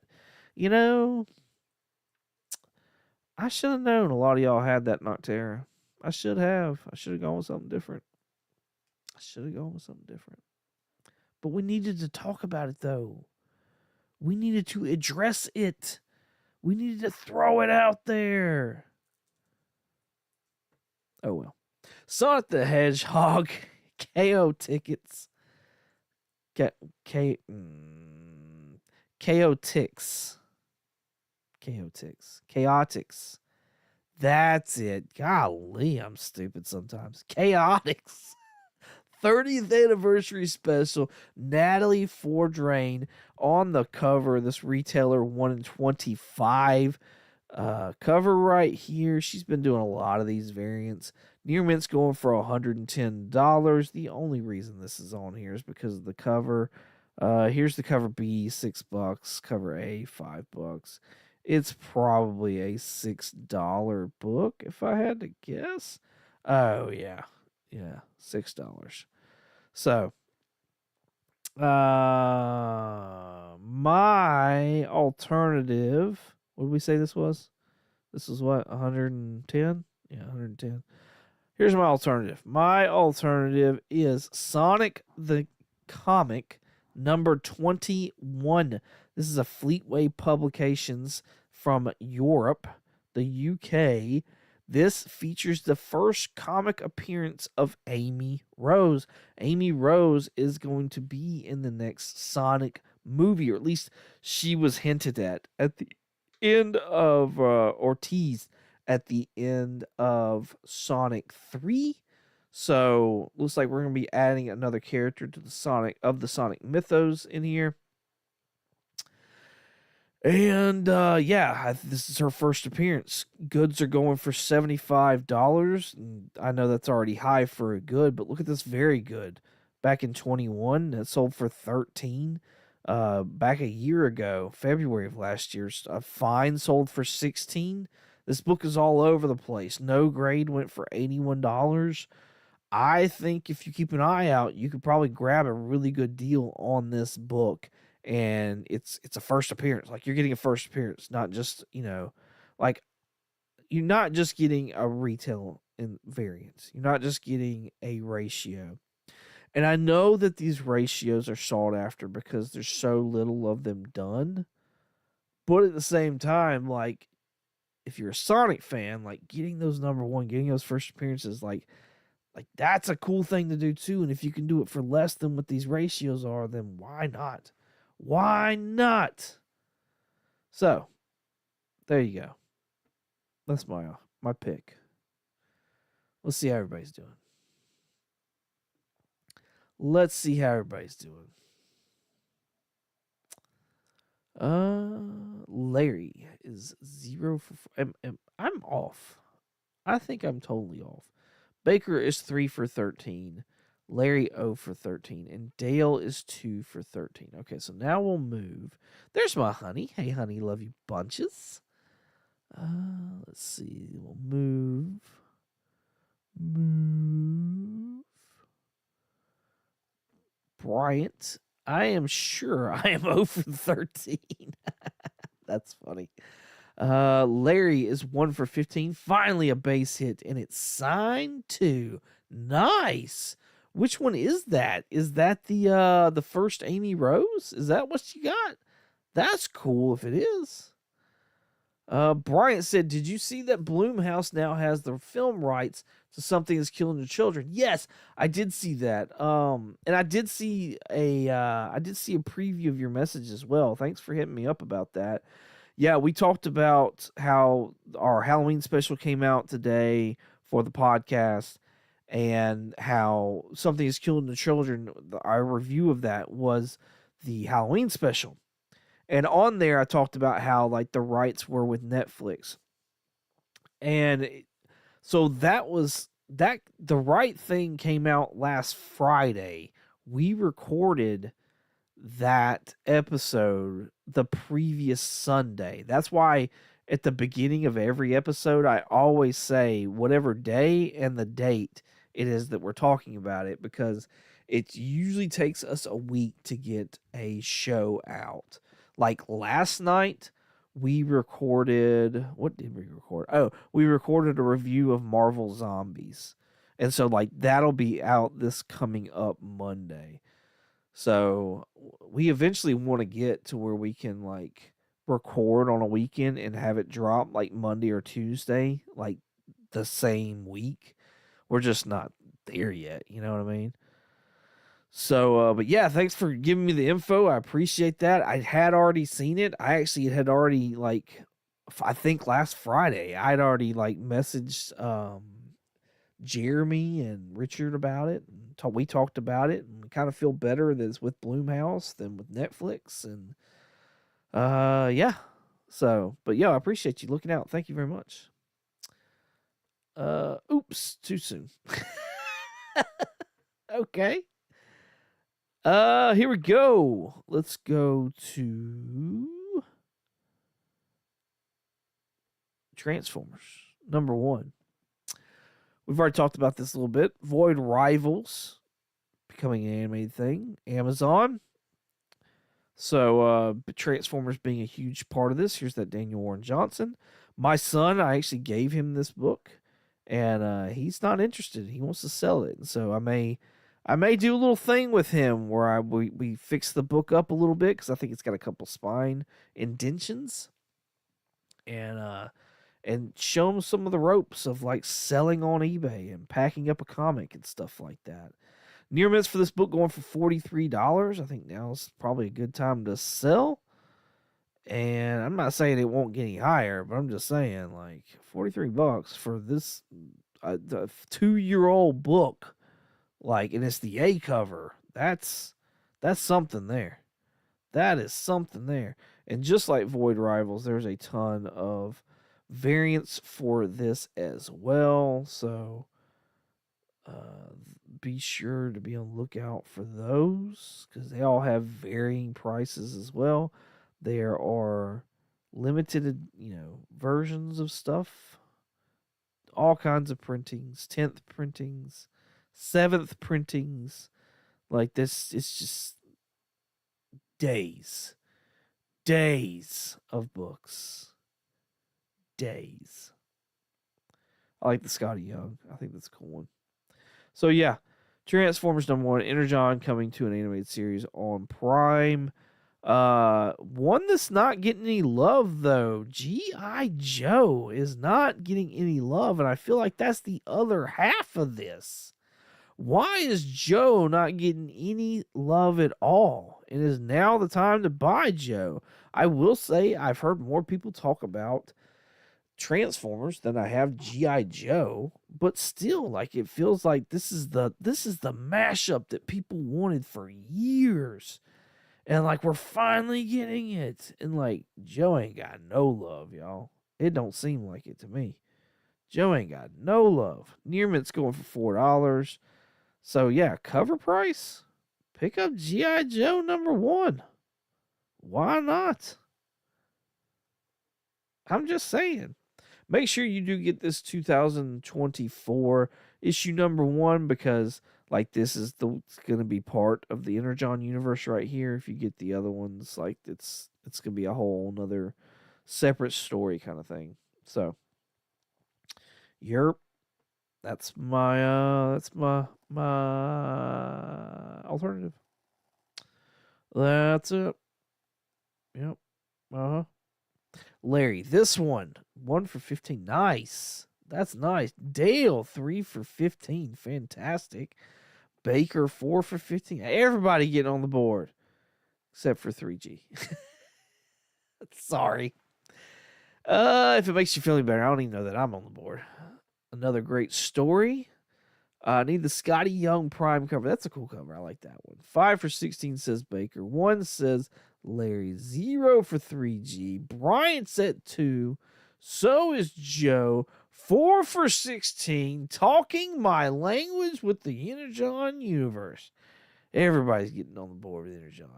should have known a lot of y'all had that Noctera. I should have. I should have gone with something different. But we needed to talk about it, though. We needed to address it. We needed to throw it out there. Oh, well. Sonic the Hedgehog. KO tickets. Chaotix. That's it. Golly, I'm stupid sometimes. Chaotix. 30th anniversary special. Natalie Fordrain on the cover. This retailer 1 in 25. Cover right here. She's been doing a lot of these variants. Near Mint's going for $110. The only reason this is on here is because of the cover. Here's the cover B, $6. Cover A, $5. It's probably a $6 book, if I had to guess. Oh, yeah. Yeah, $6. So, my alternative, what did we say this was? This is what, 110? Yeah, 110. Here's my alternative. My alternative is Sonic the Comic number 21. This is a Fleetway Publications from Europe, the UK. This features the first comic appearance of Amy Rose. Amy Rose is going to be in the next Sonic movie, or at least she was hinted at the end of, or teased at the end of Sonic 3. So, looks like we're going to be adding another character to the Sonic mythos in here. And, this is her first appearance. Goods are going for $75. And I know that's already high for a good, but look at this very good. Back in 21, it sold for $13. Back a year ago, February of last year, a Fine sold for $16. This book is all over the place. No Grade went for $81. I think if you keep an eye out, you could probably grab a really good deal on this book. And it's a first appearance. Like, you're getting a first appearance, not just, like, you're not just getting a retail in variants. You're not just getting a ratio. And I know that these ratios are sought after because there's so little of them done. But at the same time, like, if you're a Sonic fan, like, getting those number one, getting those first appearances, like that's a cool thing to do too. And if you can do it for less than what these ratios are, then why not? Why not? So, there you go. That's my pick. Let's see how everybody's doing. Larry is 0 for 4. I'm off. I think I'm totally off. Baker is 3 for 13. Larry 0 for 13. And Dale is 2 for 13. Okay, so now we'll move. There's my honey. Hey, honey, love you bunches. Let's see. We'll move. Bryant. I am sure I am 0 for 13. That's funny. Larry is 1 for 15. Finally a base hit, and it's signed too. Nice. Which one is that? Is that the first Amy Rose? Is that what you got? That's cool if it is. Bryant said, did you see that Blumhouse now has the film rights to Something Is Killing Your Children? Yes, I did see that. And I did see a preview of your message as well. Thanks for hitting me up about that. Yeah, we talked about how our Halloween special came out today for the podcast and how Something Is Killing the Children, our review of that was the Halloween special. And on there, I talked about how, like, the rights were with Netflix. And so the right thing came out last Friday. We recorded that episode the previous Sunday. That's why at the beginning of every episode, I always say whatever day and the date it is that we're talking about it, because it usually takes us a week to get a show out. Like last night, we recorded... What did we record? Oh, we recorded a review of Marvel Zombies. And so, like, that'll be out this coming up Monday. So, we eventually want to get to where we can, like, record on a weekend and have it drop, like, Monday or Tuesday, like, the same week. We're just not there yet, you know what I mean? So, but yeah, thanks for giving me the info. I appreciate that. I had already seen it. I actually had already, like, I think last Friday, I'd already, like, messaged Jeremy and Richard about it. And we talked about it and kind of feel better that it's with Blumhouse than with Netflix. And, yeah. So, but yeah, I appreciate you looking out. Thank you very much. Oops, too soon. Okay. Here we go. Let's go to Transformers, number 1. We've already talked about this a little bit. Void Rivals becoming an animated thing. Amazon. So, Transformers being a huge part of this. Here's that Daniel Warren Johnson. My son, I actually gave him this book, and he's not interested. He wants to sell it. And so I may do a little thing with him where we fix the book up a little bit, because I think it's got a couple spine indentions, and show him some of the ropes of, like, selling on eBay and packing up a comic and stuff like that. Near miss for this book going for $43. I think now is probably a good time to sell. And I'm not saying it won't get any higher, but I'm just saying, like, $43 for this 2-year-old book. Like, and it's the A cover. That's something there. That is something there. And just like Void Rivals, there's a ton of variants for this as well. So be sure to be on the lookout for those, because they all have varying prices as well. There are limited, versions of stuff. All kinds of printings, 10th printings, 7th printings. Like this, it's just days of books. Days. I like the Scotty Young. I think that's a cool one. So yeah, Transformers #1, Energon coming to an animated series on Prime. One that's not getting any love though. G.I. Joe is not getting any love, and I feel like that's the other half of this. Why is Joe not getting any love at all? And is now the time to buy Joe? I will say I've heard more people talk about Transformers than I have G.I. Joe, but still, like, it feels like this is the mashup that people wanted for years. And like, we're finally getting it. And like, Joe ain't got no love, y'all. It don't seem like it to me. Joe ain't got no love. Nearmint's going for $4. So yeah, cover price. Pick up G.I. Joe #1. Why not? I'm just saying. Make sure you do get this 2024 issue #1, because like this is it's going to be part of the Energon universe right here. If you get the other ones, like it's going to be a whole another separate story kind of thing. So, yerp. That's my alternative. That's it. Yep. Larry, this one for 15. Nice. That's nice. Dale, 3 for 15. Fantastic. Baker, 4 for 15. Everybody getting on the board except for 3G. Sorry. If it makes you feel any better, I don't even know that I'm on the board. Another great story. I need the Scotty Young Prime cover. That's a cool cover. I like that one. 5 for 16 says Baker. 1 says Larry. 0 for 3G. Bryant's at 2. So is Joe. 4 for 16. Talking my language with the Energon universe. Everybody's getting on the board with Energon.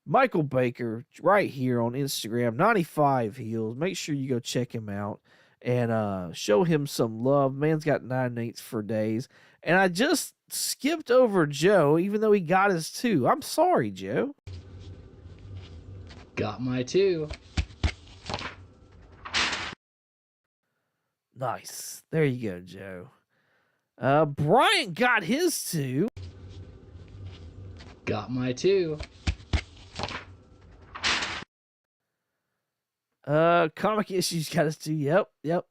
Michael Baker, right here on Instagram, 95 Heels. Make sure you go check him out and show him some love. Man's got 9/8 for days. And I just skipped over Joe, even though he got his 2. I'm sorry, Joe. Got my 2. Nice. There you go, Joe. Brian got his 2. Got my 2. Comic Issues got his 2. Yep.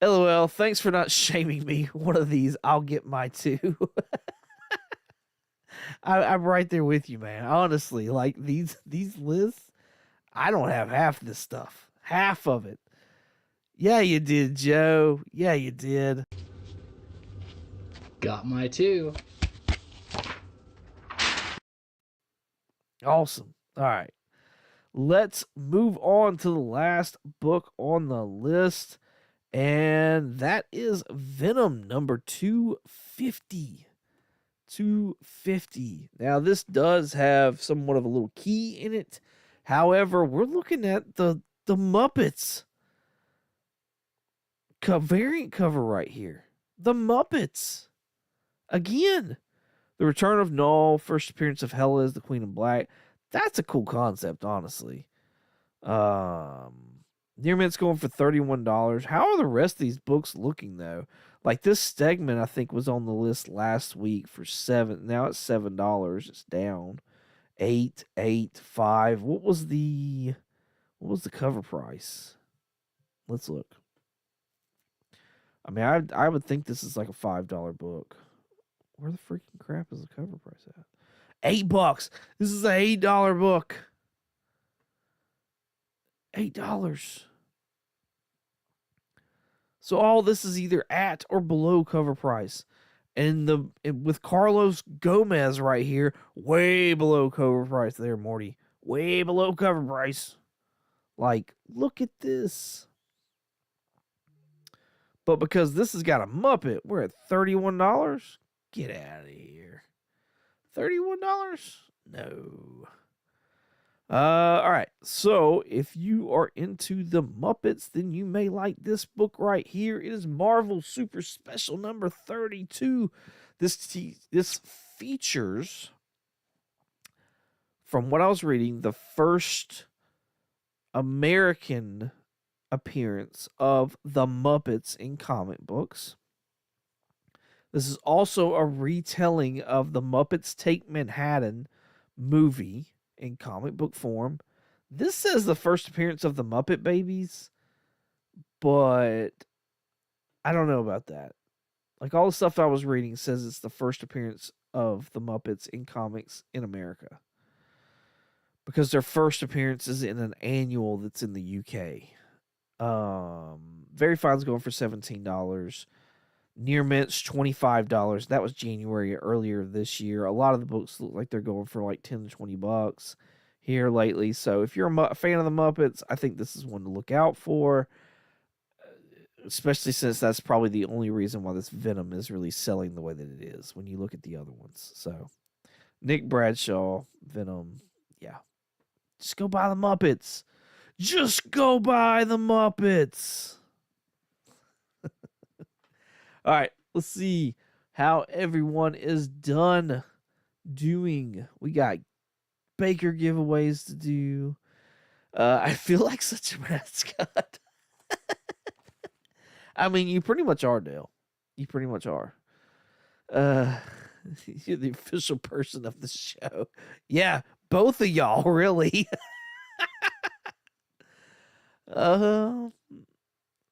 LOL, thanks for not shaming me. One of these, I'll get my 2. I'm right there with you, man. Honestly, like these lists, I don't have half this stuff. Half of it. Yeah, you did, Joe. Yeah, you did. Got my 2. Awesome. All right. Let's move on to the last book on the list. And that is Venom number 250. 250. Now, this does have somewhat of a little key in it. However, we're looking at the Muppets variant cover right here. The Muppets. Again. The return of Null, first appearance of Hela as the Queen of Black. That's a cool concept, honestly. Nearmint's going for $31. How are the rest of these books looking, though? Like this Stegman, I think, was on the list last week for $7. Now it's $7. It's down. 8, 8, 5. What was the cover price? Let's look. I mean, I would think this is like a $5 book. Where the freaking crap is the cover price at? $8. This is an $8 book. $8. So all this is either at or below cover price. And with Carlos Gomez right here, way below cover price there, Morty. Way below cover price. Like, look at this. But because this has got a Muppet, we're at $31. Get out of here. $31? No. All right. So if you are into the Muppets, then you may like this book right here. It is Marvel Super Special number 32. This features, from what I was reading, the first American appearance of the Muppets in comic books. This is also a retelling of the Muppets Take Manhattan movie in comic book form. This says the first appearance of the Muppet Babies, but I don't know about that. Like, all the stuff I was reading says it's the first appearance of the Muppets in comics in America, because their first appearance is in an annual that's in the UK. Very Fine's going for $17. Near Mint's $25. That was January earlier this year. A lot of the books look like they're going for like $10 to $20 here lately. So if you're a fan of the Muppets, I think this is one to look out for, especially since that's probably the only reason why this Venom is really selling the way that it is when you look at the other ones. So Nick Bradshaw, Venom, yeah. Just go buy the Muppets. Just go buy the Muppets. All right, let's see how everyone is done doing. We got Baker giveaways to do. I feel like such a mascot. I mean, you pretty much are, Dale. You pretty much are. You're the official person of the show. Yeah, both of y'all, really.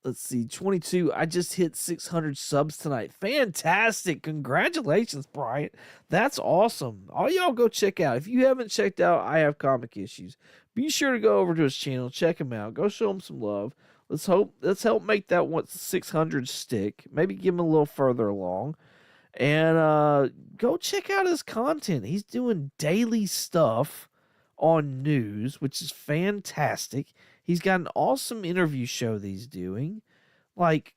Let's see, 22. I just hit 600 subs tonight. Fantastic. Congratulations, Bryant. That's awesome. All y'all go check out. If you haven't checked out I Have Comic Issues, be sure to go over to his channel, check him out, go show him some love. Let's help make that 600 stick. Maybe give him a little further along. And go check out his content. He's doing daily stuff on news, which is fantastic. He's got an awesome interview show that he's doing. Like,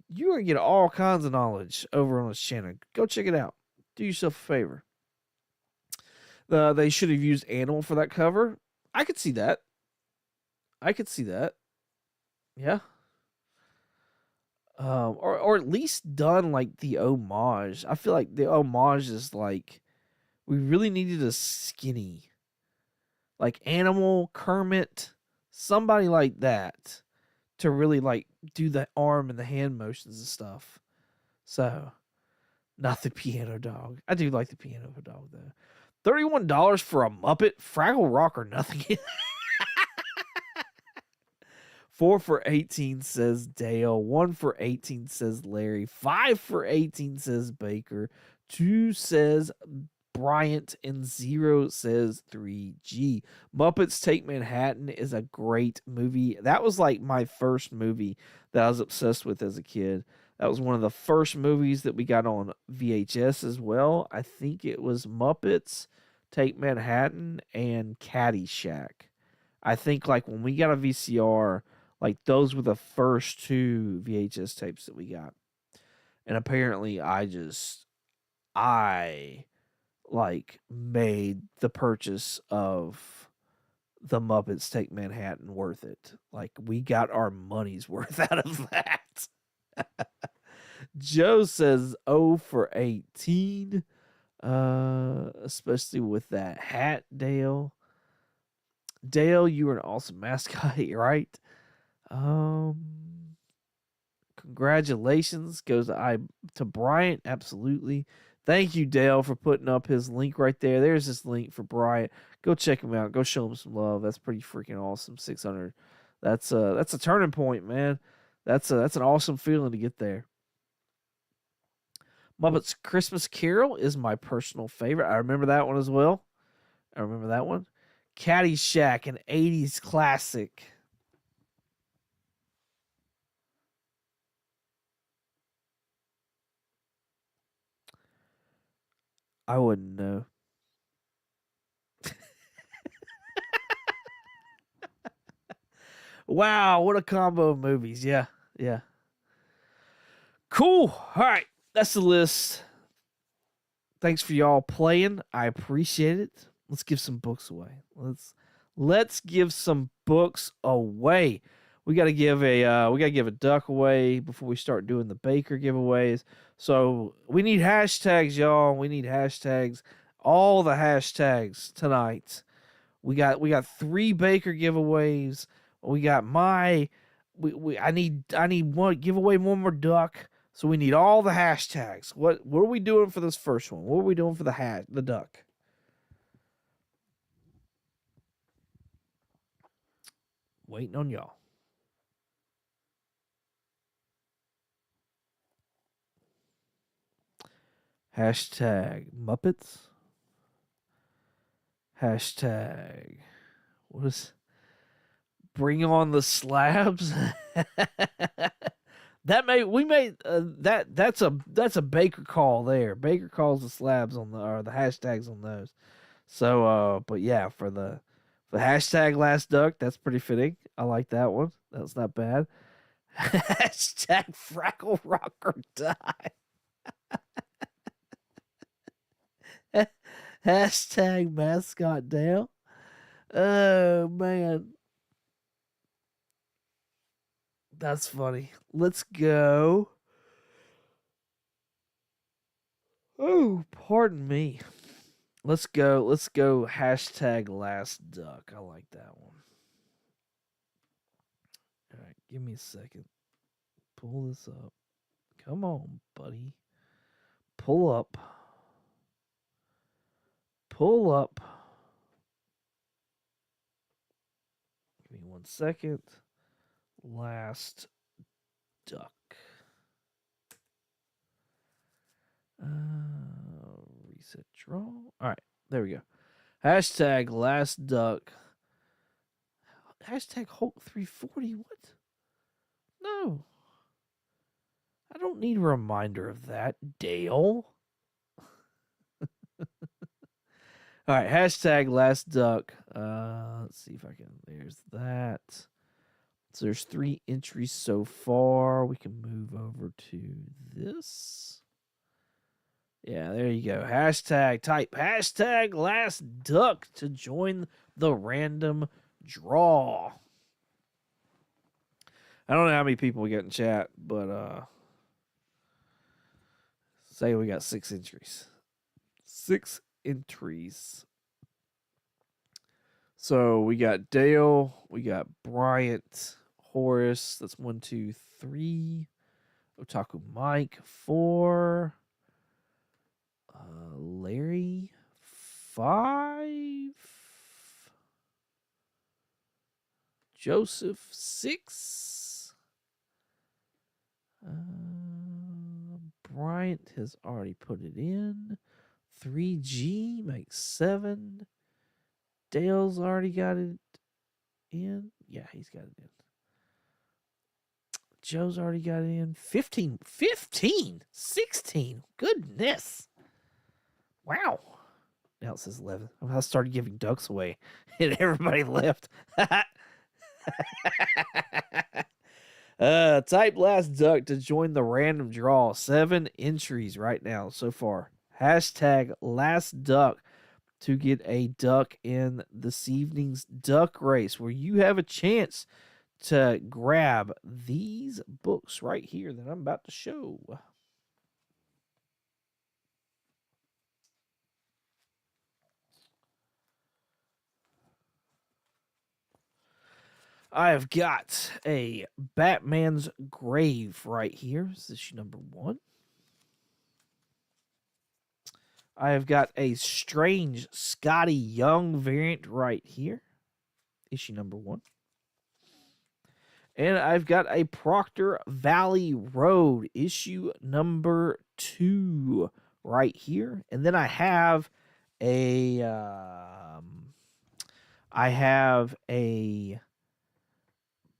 you're going to get all kinds of knowledge over on his channel. Go check it out. Do yourself a favor. They should have used Animal for that cover. I could see that. Yeah. Or at least done like the homage. I feel like the homage is like, we really needed a skinny, like Animal, Kermit, somebody like that to really like do the arm and the hand motions and stuff. So, not the piano dog. I do like the piano dog though. $31 for a Muppet, Fraggle Rock or nothing. 4 for 18 says Dale. 1 for 18 says Larry. 5 for 18 says Baker. 2 says Bryant, and 0 says 3G. Muppets Take Manhattan is a great movie. That was like my first movie that I was obsessed with as a kid. That was one of the first movies that we got on VHS as well. I think it was Muppets Take Manhattan and Caddyshack. I think like when we got a VCR, like those were the first 2 VHS tapes that we got. And apparently I like made the purchase of the Muppets Take Manhattan worth it. Like, we got our money's worth out of that. Joe says 0 for 18. Especially with that hat, Dale. Dale, you were an awesome mascot, right? Congratulations goes to Bryant, absolutely. Thank you, Dale, for putting up his link right there. There's this link for Bryant. Go check him out. Go show him some love. That's pretty freaking awesome. 600. That's a turning point, man. That's an awesome feeling to get there. Muppets Christmas Carol is my personal favorite. I remember that one as well. Caddyshack, an 80s classic. I wouldn't know. Wow, what a combo of movies. Yeah. Cool. All right, that's the list. Thanks for y'all playing. I appreciate it. Let's give some books away. Let's give some books away. We gotta give a duck away before we start doing the Baker giveaways. So we need hashtags, y'all. We need hashtags. All the hashtags tonight. We got 3 Baker giveaways. We got my I need one give away one more duck. So we need all the hashtags. What are we doing for this first one? What are we doing for the duck? Waiting on y'all. Hashtag Muppets. Hashtag what is bring on the slabs. That's a Baker call there. Baker calls the slabs on the hashtags on those. So but yeah, for the hashtag last duck, that's pretty fitting. I like that one. That's not bad. Hashtag Frackle Rock or Die. Hashtag mascot down. Oh man. That's funny. Let's go. Oh, pardon me. Let's go hashtag last duck. I like that one. All right, give me a second. Pull this up. Come on, buddy. Pull up. Pull up. Give me 1 second. Last duck. Reset draw. All right, there we go. Hashtag last duck. Hashtag Hulk 340. What? No. I don't need a reminder of that, Dale. All right, hashtag last duck. Let's see if I can. There's that. So there's 3 entries so far. We can move over to this. Yeah, there you go. Type hashtag last duck to join the random draw. I don't know how many people we got in chat, but say we got 6 entries. 6 entries. So we got Dale, we got Bryant, Horace, that's 1, 2, 3. Otaku Mike, 4. Larry, 5. Joseph, 6. Bryant has already put it in. 3G makes 7. Dale's already got it in. Yeah, he's got it in. Joe's already got it in. 15. 16. Goodness. Wow. Now it says 11. I started giving ducks away and everybody left. Type last duck to join the random draw. 7 entries right now so far. Hashtag last duck to get a duck in this evening's duck race, where you have a chance to grab these books right here that I'm about to show. I have got a Batman's Grave right here. This is issue number 1. I have got a Strange Scotty Young variant right here. Issue number 1. And I've got a Proctor Valley Road issue number 2 right here. And then I have a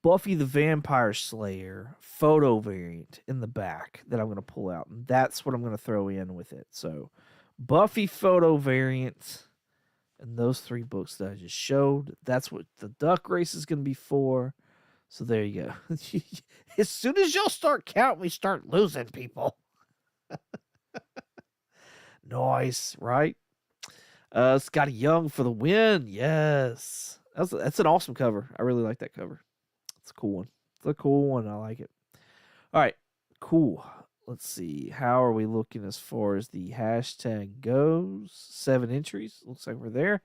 Buffy the Vampire Slayer photo variant in the back that I'm going to pull out. And that's what I'm going to throw in with it. So Buffy photo variant and those 3 books that I just showed. That's what the duck race is going to be for. So there you go. As soon as y'all start counting, we start losing people. Nice, right? Scotty Young for the win. Yes. That's an awesome cover. I really like that cover. It's a cool one. It's a cool one. I like it. All right. Cool. Let's see. How are we looking as far as the hashtag goes? 7 entries. Looks like we're there.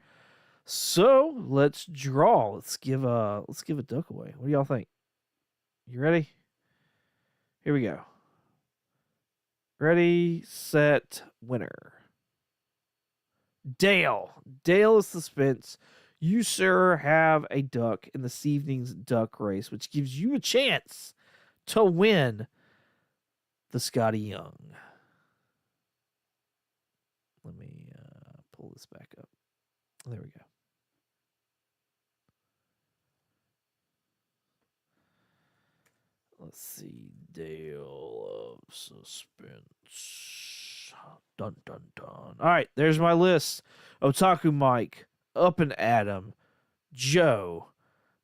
So let's draw. Let's give a duck away. What do y'all think? You ready? Here we go. Ready, set, winner. Dale. Dale is suspense. You, sir, have a duck in this evening's duck race, which gives you a chance to win the Scotty Young. Let me pull this back up. There we go. Let's see. Dale of Suspense. Dun, dun, dun. All right, there's my list. Otaku Mike, Up and Adam, Joe,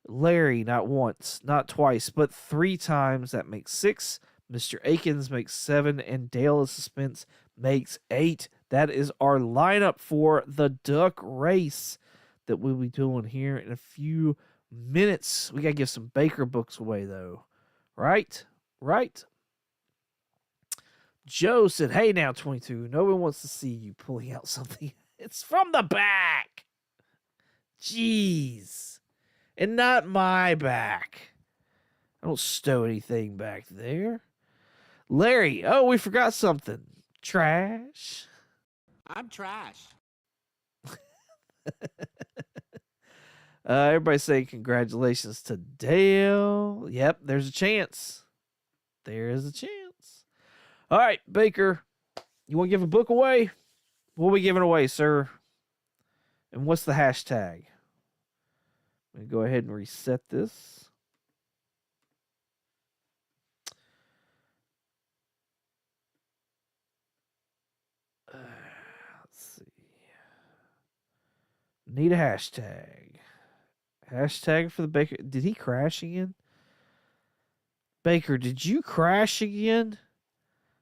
Larry, not once, not twice, but 3 times. That makes 6. Mr. Akins makes 7, and Dale of Suspense makes 8. That is our lineup for the duck race that we'll be doing here in a few minutes. We got to give some Baker books away, though. Right? Right? Joe said, hey now, 22, no one wants to see you pulling out something. It's from the back. Jeez. And not my back. I don't stow anything back there. Larry, oh, we forgot something. Trash. I'm trash. Everybody say congratulations to Dale. Yep, there's a chance. There is a chance. All right, Baker, you want to give a book away? What are we giving away, sir? And what's the hashtag? I'm going to go ahead and reset this. Let's see. Need a hashtag. Hashtag for the Baker. Did he crash again? Baker, did you crash again?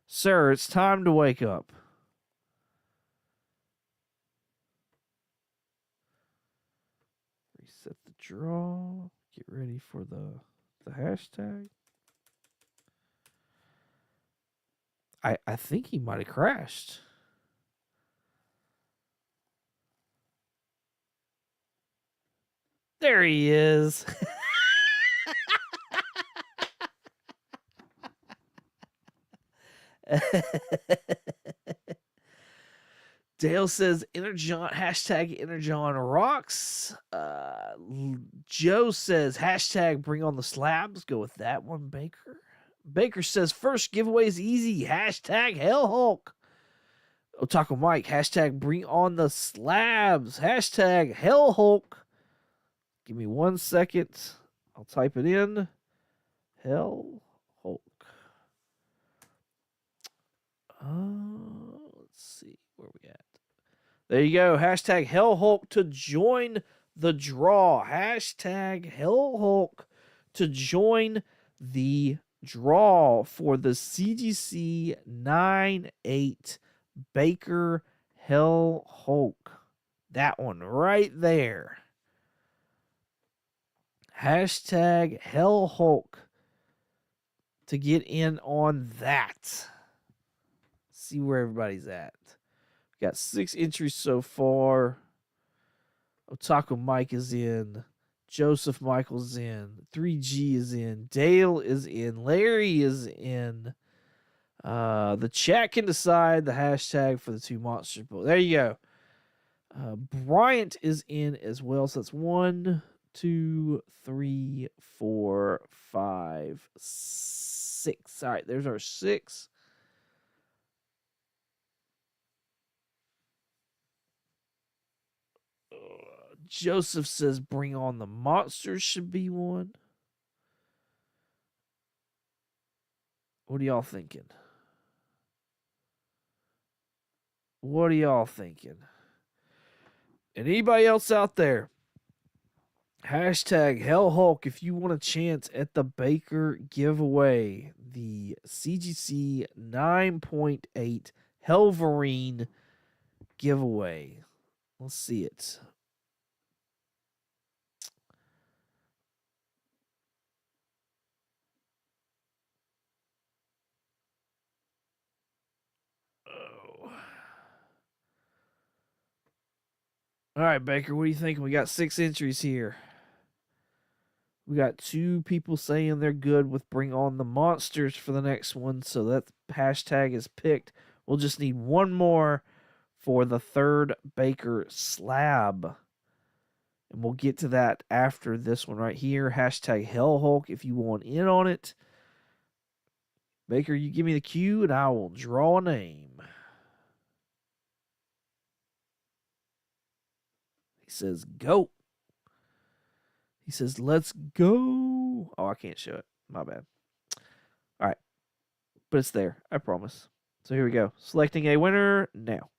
Sir, it's time to wake up. Reset the draw. Get ready for the hashtag. I think he might have crashed. There he is. Dale says Energon, hashtag Energon rocks. Joe says hashtag bring on the slabs. Go with that one, Baker. Baker says first giveaway is easy. Hashtag Hell Hulk. Otaku Mike, hashtag bring on the slabs. Hashtag Hell Hulk. Give me 1 second. I'll type it in. Hell Hulk. Let's see where we at. There you go. Hashtag Hell Hulk to join the draw. Hashtag Hell Hulk to join the draw for the CGC 9-8 Baker Hell Hulk. That one right there. Hashtag Hell Hulk to get in on that. See where everybody's at. We got 6 entries so far. Otaku Mike is in. Joseph Michael's in. 3G is in. Dale is in. Larry is in. The chat can decide the hashtag for the 2 monsters. There you go. Bryant is in as well. So that's 1, 2, 3, 4, 5, 6. All right, there's our 6. Joseph says bring on the monsters should be one. What are y'all thinking? What are y'all thinking? And anybody else out there? Hashtag Hell Hulk if you want a chance at the Baker giveaway. The CGC 9.8 Helverine giveaway. Let's see it. All right, Baker, what do you think? We got 6 entries here. We got 2 people saying they're good with Bring On the Monsters for the next one, so that hashtag is picked. We'll just need one more for the third Baker slab. And we'll get to that after this one right here. Hashtag Hellhulk if you want in on it. Baker, you give me the cue and I will draw a name. He says, go. He says, let's go. Oh, I can't show it. My bad. All right. But it's there. I promise. So here we go. Selecting a winner now.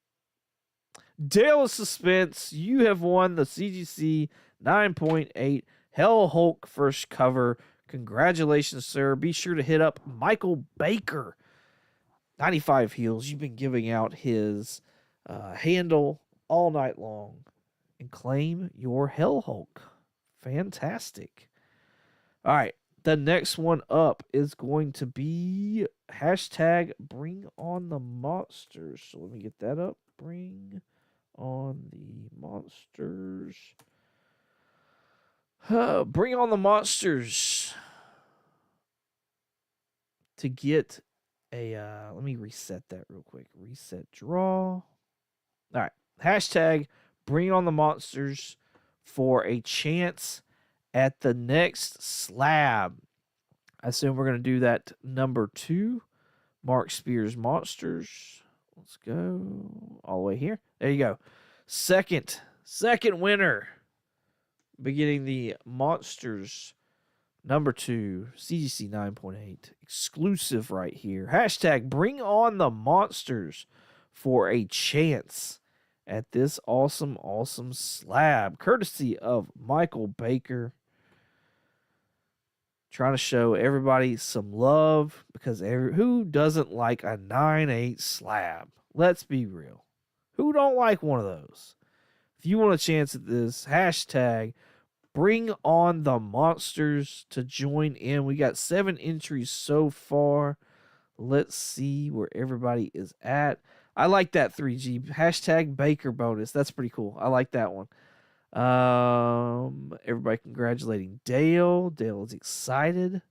Dale of Suspense, you have won the CGC 9.8 Hellhulk first cover. Congratulations, sir. Be sure to hit up Michael Baker. 95 Heels. You've been giving out his handle all night long. And claim your Hellhulk. Fantastic. All right. The next one up is going to be hashtag Bring On the Monsters. So let me get that up. Bring On the Monsters. Bring On the Monsters. To get a, let me reset that real quick. Reset draw. All right. Hashtag Bring On the Monsters for a chance at the next slab. I assume we're going to do that number 2. Mark Spears Monsters. Let's go all the way here. There you go. Second winner. Beginning the Monsters number 2. CGC 9.8. Exclusive right here. Hashtag Bring On the Monsters for a chance at this awesome, awesome slab. Courtesy of Michael Baker. Trying to show everybody some love because who doesn't like a 9.8 slab? Let's be real. Who don't like one of those? If you want a chance at this, hashtag Bring On the Monsters to join in. We got 7 entries so far. Let's see where everybody is at. I like that 3G. Hashtag Baker bonus. That's pretty cool. I like that one. Everybody congratulating Dale. Dale is excited.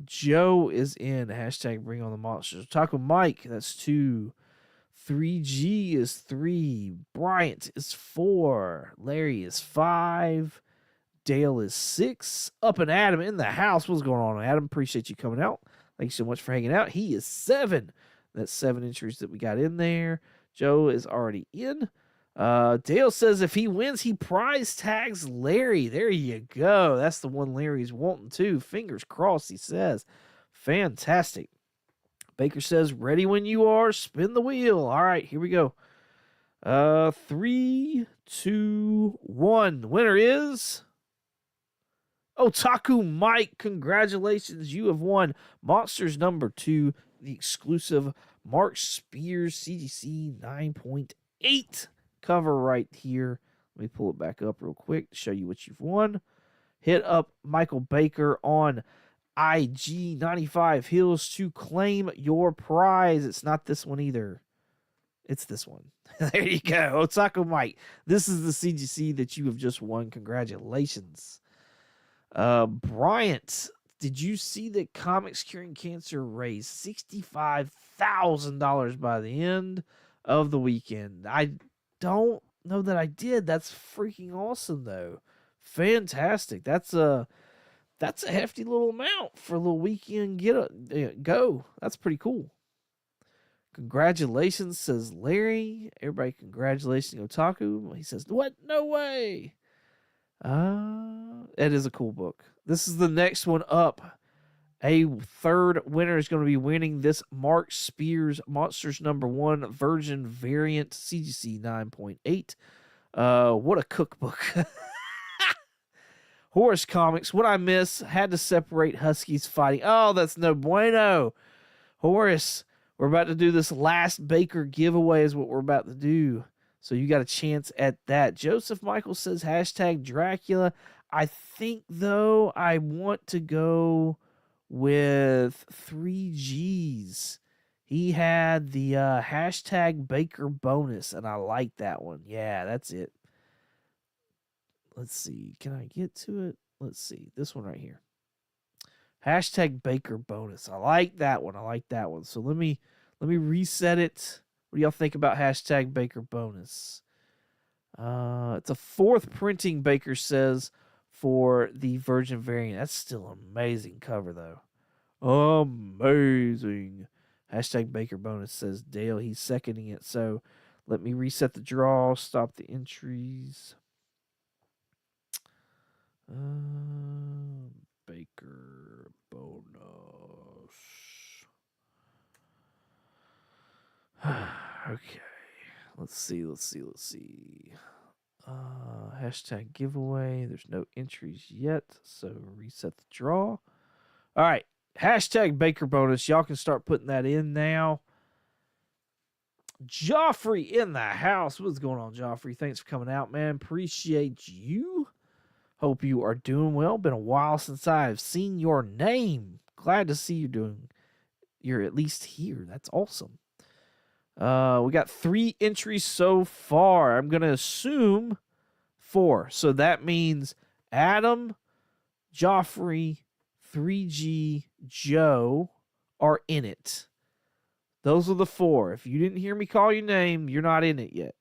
Joe is in. Hashtag Bring On the Monsters. Taco Mike, that's 2. 3G is 3. Bryant is 4. Larry is 5. Dale is 6. Up and Adam in the house. What's going on, Adam? Appreciate you coming out. Thank you so much for hanging out. He is 7. That's 7 entries that we got in there. Joe is already in. Dale says if he wins, he prize tags Larry. There you go. That's the one Larry's wanting too. Fingers crossed, he says. Fantastic. Baker says, ready when you are. Spin the wheel. All right, here we go. 3, 2, 1. Winner is Otaku Mike. Congratulations. You have won Monsters number 2, the exclusive Mark Spears CGC 9.8 cover right here. Let me pull it back up real quick to show you what you've won. Hit up Michael Baker on IG 95 Hills to claim your prize. It's not this one either. It's this one. There you go. Otaku Mike. This is the CGC that you have just won. Congratulations. Bryant, did you see that Comics Curing Cancer raised $65,000 by the end of the weekend? I don't know that I did. That's freaking awesome, though. Fantastic. That's a hefty little amount for a little weekend go. That's pretty cool. Congratulations, says Larry. Everybody congratulating Otaku. He says, what? No way. It is a cool book. This is the next one up. A third winner is going to be winning this Mark Spears Monsters number 1 Virgin variant CGC 9.8. What a cookbook. Horus Comics, what I miss, had to separate Huskies fighting. Oh, that's no bueno. Horus, we're about to do this last Baker giveaway is what we're about to do. So you got a chance at that. Joseph Michael says hashtag Dracula. I think, though, I want to go with 3Gs. He had the hashtag Baker bonus, and I like that one. Yeah, that's it. Let's see. Can I get to it? Let's see. This one right here. Hashtag Baker bonus. I like that one. I like that one. So let me reset it. What do y'all think about hashtag Baker bonus? It's a 4th printing, Baker says, for the Virgin variant. That's still an amazing cover, though. Amazing. Hashtag Baker bonus, says Dale. He's seconding it. So let me reset the draw, stop the entries. Baker bonus. Okay. Let's see. Hashtag giveaway. There's no entries yet, so reset the draw. All right. Hashtag Baker bonus. Y'all can start putting that in now. Joffrey in the house. What's going on, Joffrey? Thanks for coming out, man. Appreciate you. Hope you are doing well. Been a while since I have seen your name. Glad to see you're at least here. That's awesome. We got 3 entries so far. I'm going to assume 4. So that means Adam, Joffrey, 3G, Joe are in it. Those are the 4. If you didn't hear me call your name, you're not in it yet.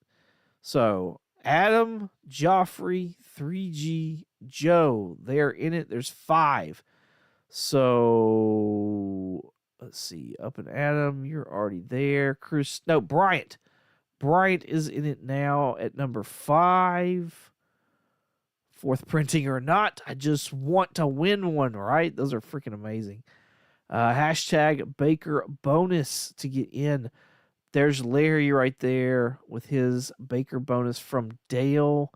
So Adam, Joffrey, 3G, Joe, they're in it. There's 5. So let's see. Up and Adam, you're already there. Bryant. Bryant is in it now at number 5. 4th printing or not, I just want to win one, right? Those are freaking amazing. Hashtag Baker bonus to get in. There's Larry right there with his Baker bonus from Dale.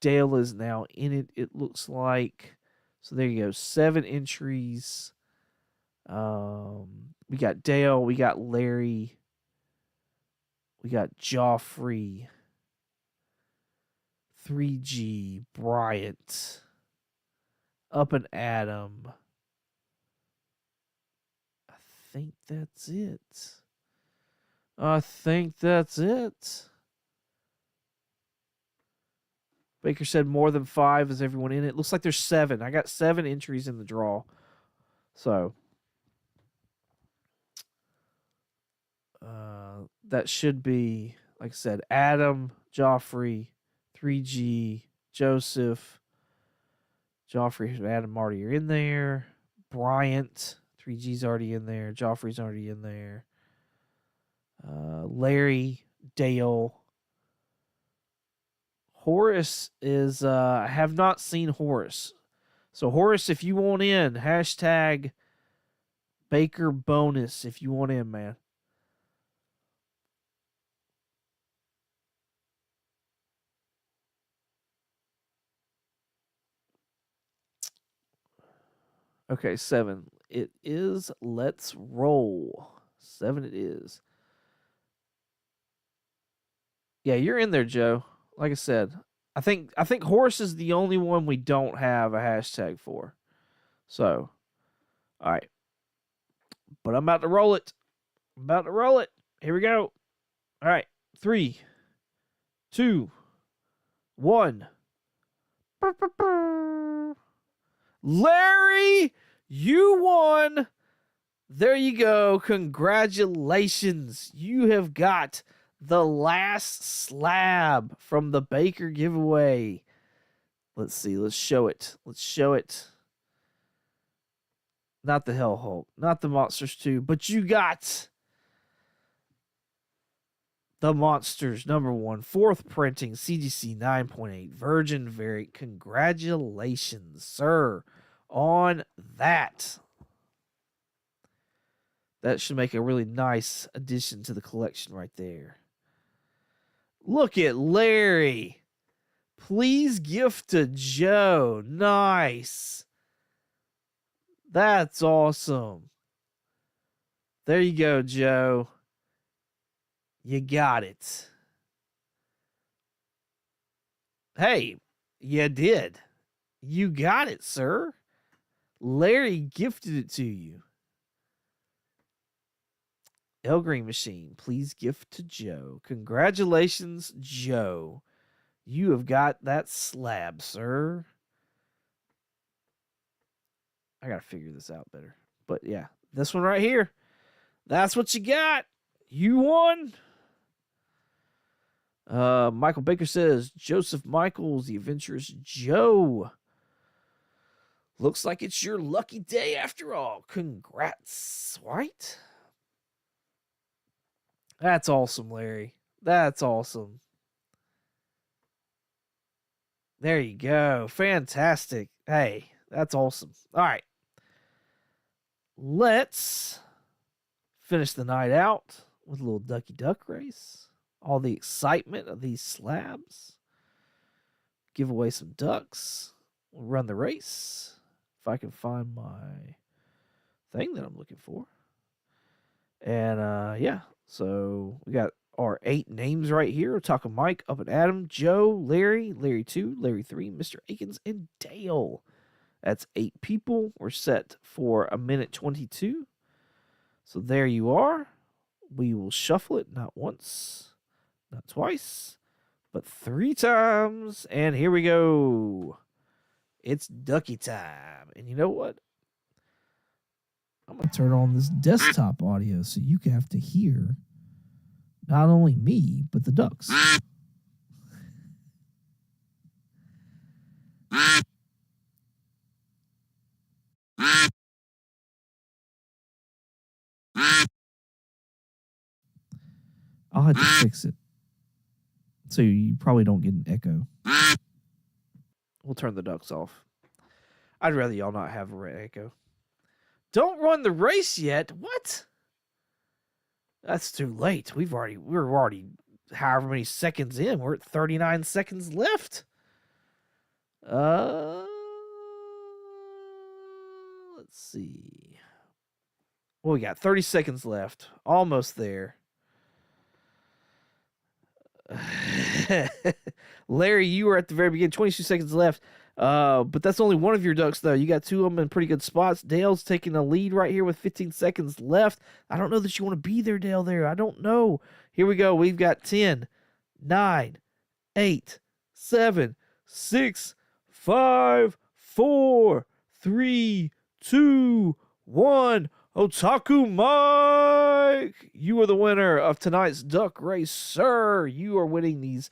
Dale is now in it, it looks like. So there you go. 7 entries. We got Dale. We got Larry. We got Joffrey. 3G. Bryant. Up and Adam. I think that's it. Baker said more than 5. Is everyone in it? Looks like there's 7. I got 7 entries in the draw. So that should be, like I said, Adam, Joffrey, 3G, Joseph. Joffrey and Adam Marty are in there. Bryant, 3G's already in there. Joffrey's already in there. Larry, Dale. Horace is, I have not seen Horace. So Horace, if you want in, hashtag Baker bonus if you want in, man. Okay, 7. It is. Let's roll. 7 it is. Yeah, you're in there, Joe. Like I said, I think Horace is the only one we don't have a hashtag for. So, all right. But I'm about to roll it. Here we go. All right. 3, 2, 1. Larry, you won. There you go. Congratulations. You have got the last slab from the Baker giveaway. Let's see. Let's show it. Not the Hell Hulk. Not the Monsters 2. But you got the Monsters #1. 4th printing. CGC 9.8. Virgin variant. Congratulations, sir, on that. That should make a really nice addition to the collection right there. Look at Larry. Please gift to Joe. Nice. That's awesome. There you go, Joe. You got it. Hey, you did. You got it, sir. Larry gifted it to you. El Green Machine, please gift to Joe. Congratulations, Joe. You have got that slab, sir. I got to figure this out better. But yeah, this one right here. That's what you got. You won. Michael Baker says, Joseph Michaels, the adventurous Joe. Looks like it's your lucky day after all. Congrats, right? That's awesome, Larry. That's awesome. There you go. Fantastic. Hey, that's awesome. All right. Let's finish the night out with a little ducky duck race. All the excitement of these slabs. Give away some ducks. We'll run the race. If I can find my thing that I'm looking for. And yeah, so we got our 8 names right here. We're talking Mike, Up and Adam, Joe, Larry, Larry 2, Larry 3, Mr. Akins, and Dale. That's 8 people. We're set for 1:22. So there you are. We will shuffle it not once, not twice, but 3 times. And here we go. It's ducky time. And you know what? I'm going to turn on this desktop audio so you have to hear not only me, but the ducks. I'll have to fix it so you probably don't get an echo. We'll turn the ducks off. I'd rather y'all not have an echo. Don't run the race yet. What? That's too late. We're already however many seconds in. We're at 39 seconds left. Let's see. Well, we got 30 seconds left. Almost there. Larry, you were at the very beginning. 22 seconds left. But that's only one of your ducks, though. You got 2 of them in pretty good spots. Dale's taking the lead right here with 15 seconds left. I don't know that you want to be there, Dale, there. I don't know. Here we go. We've got 10, 9, 8, 7, 6, 5, 4, 3, 2, 1. Otaku Mike, you are the winner of tonight's duck race, sir. You are winning these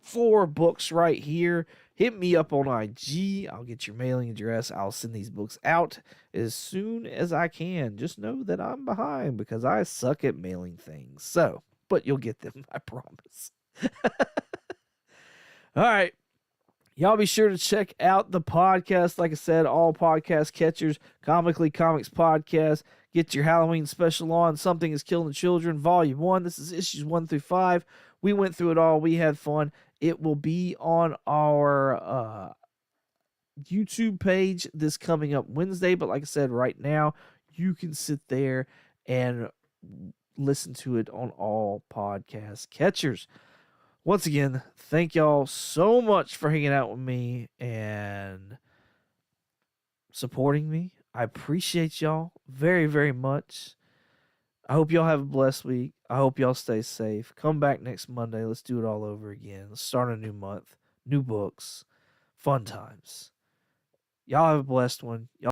4 books right here. Hit me up on IG. I'll get your mailing address. I'll send these books out as soon as I can. Just know that I'm behind because I suck at mailing things. So, but you'll get them, I promise. All right. Y'all be sure to check out the podcast. Like I said, all podcast catchers, Comically Comics Podcast. Get your Halloween special on. Something is Killing the Children, Volume 1. This is issues 1 through 5. We went through it all. We had fun. It will be on our YouTube page this coming up Wednesday. But like I said, right now, you can sit there and listen to it on all podcast catchers. Once again, thank y'all so much for hanging out with me and supporting me. I appreciate y'all very, very much. I hope y'all have a blessed week. I hope y'all stay safe. Come back next Monday. Let's do it all over again. Let's start a new month, new books, fun times. Y'all have a blessed one. Y'all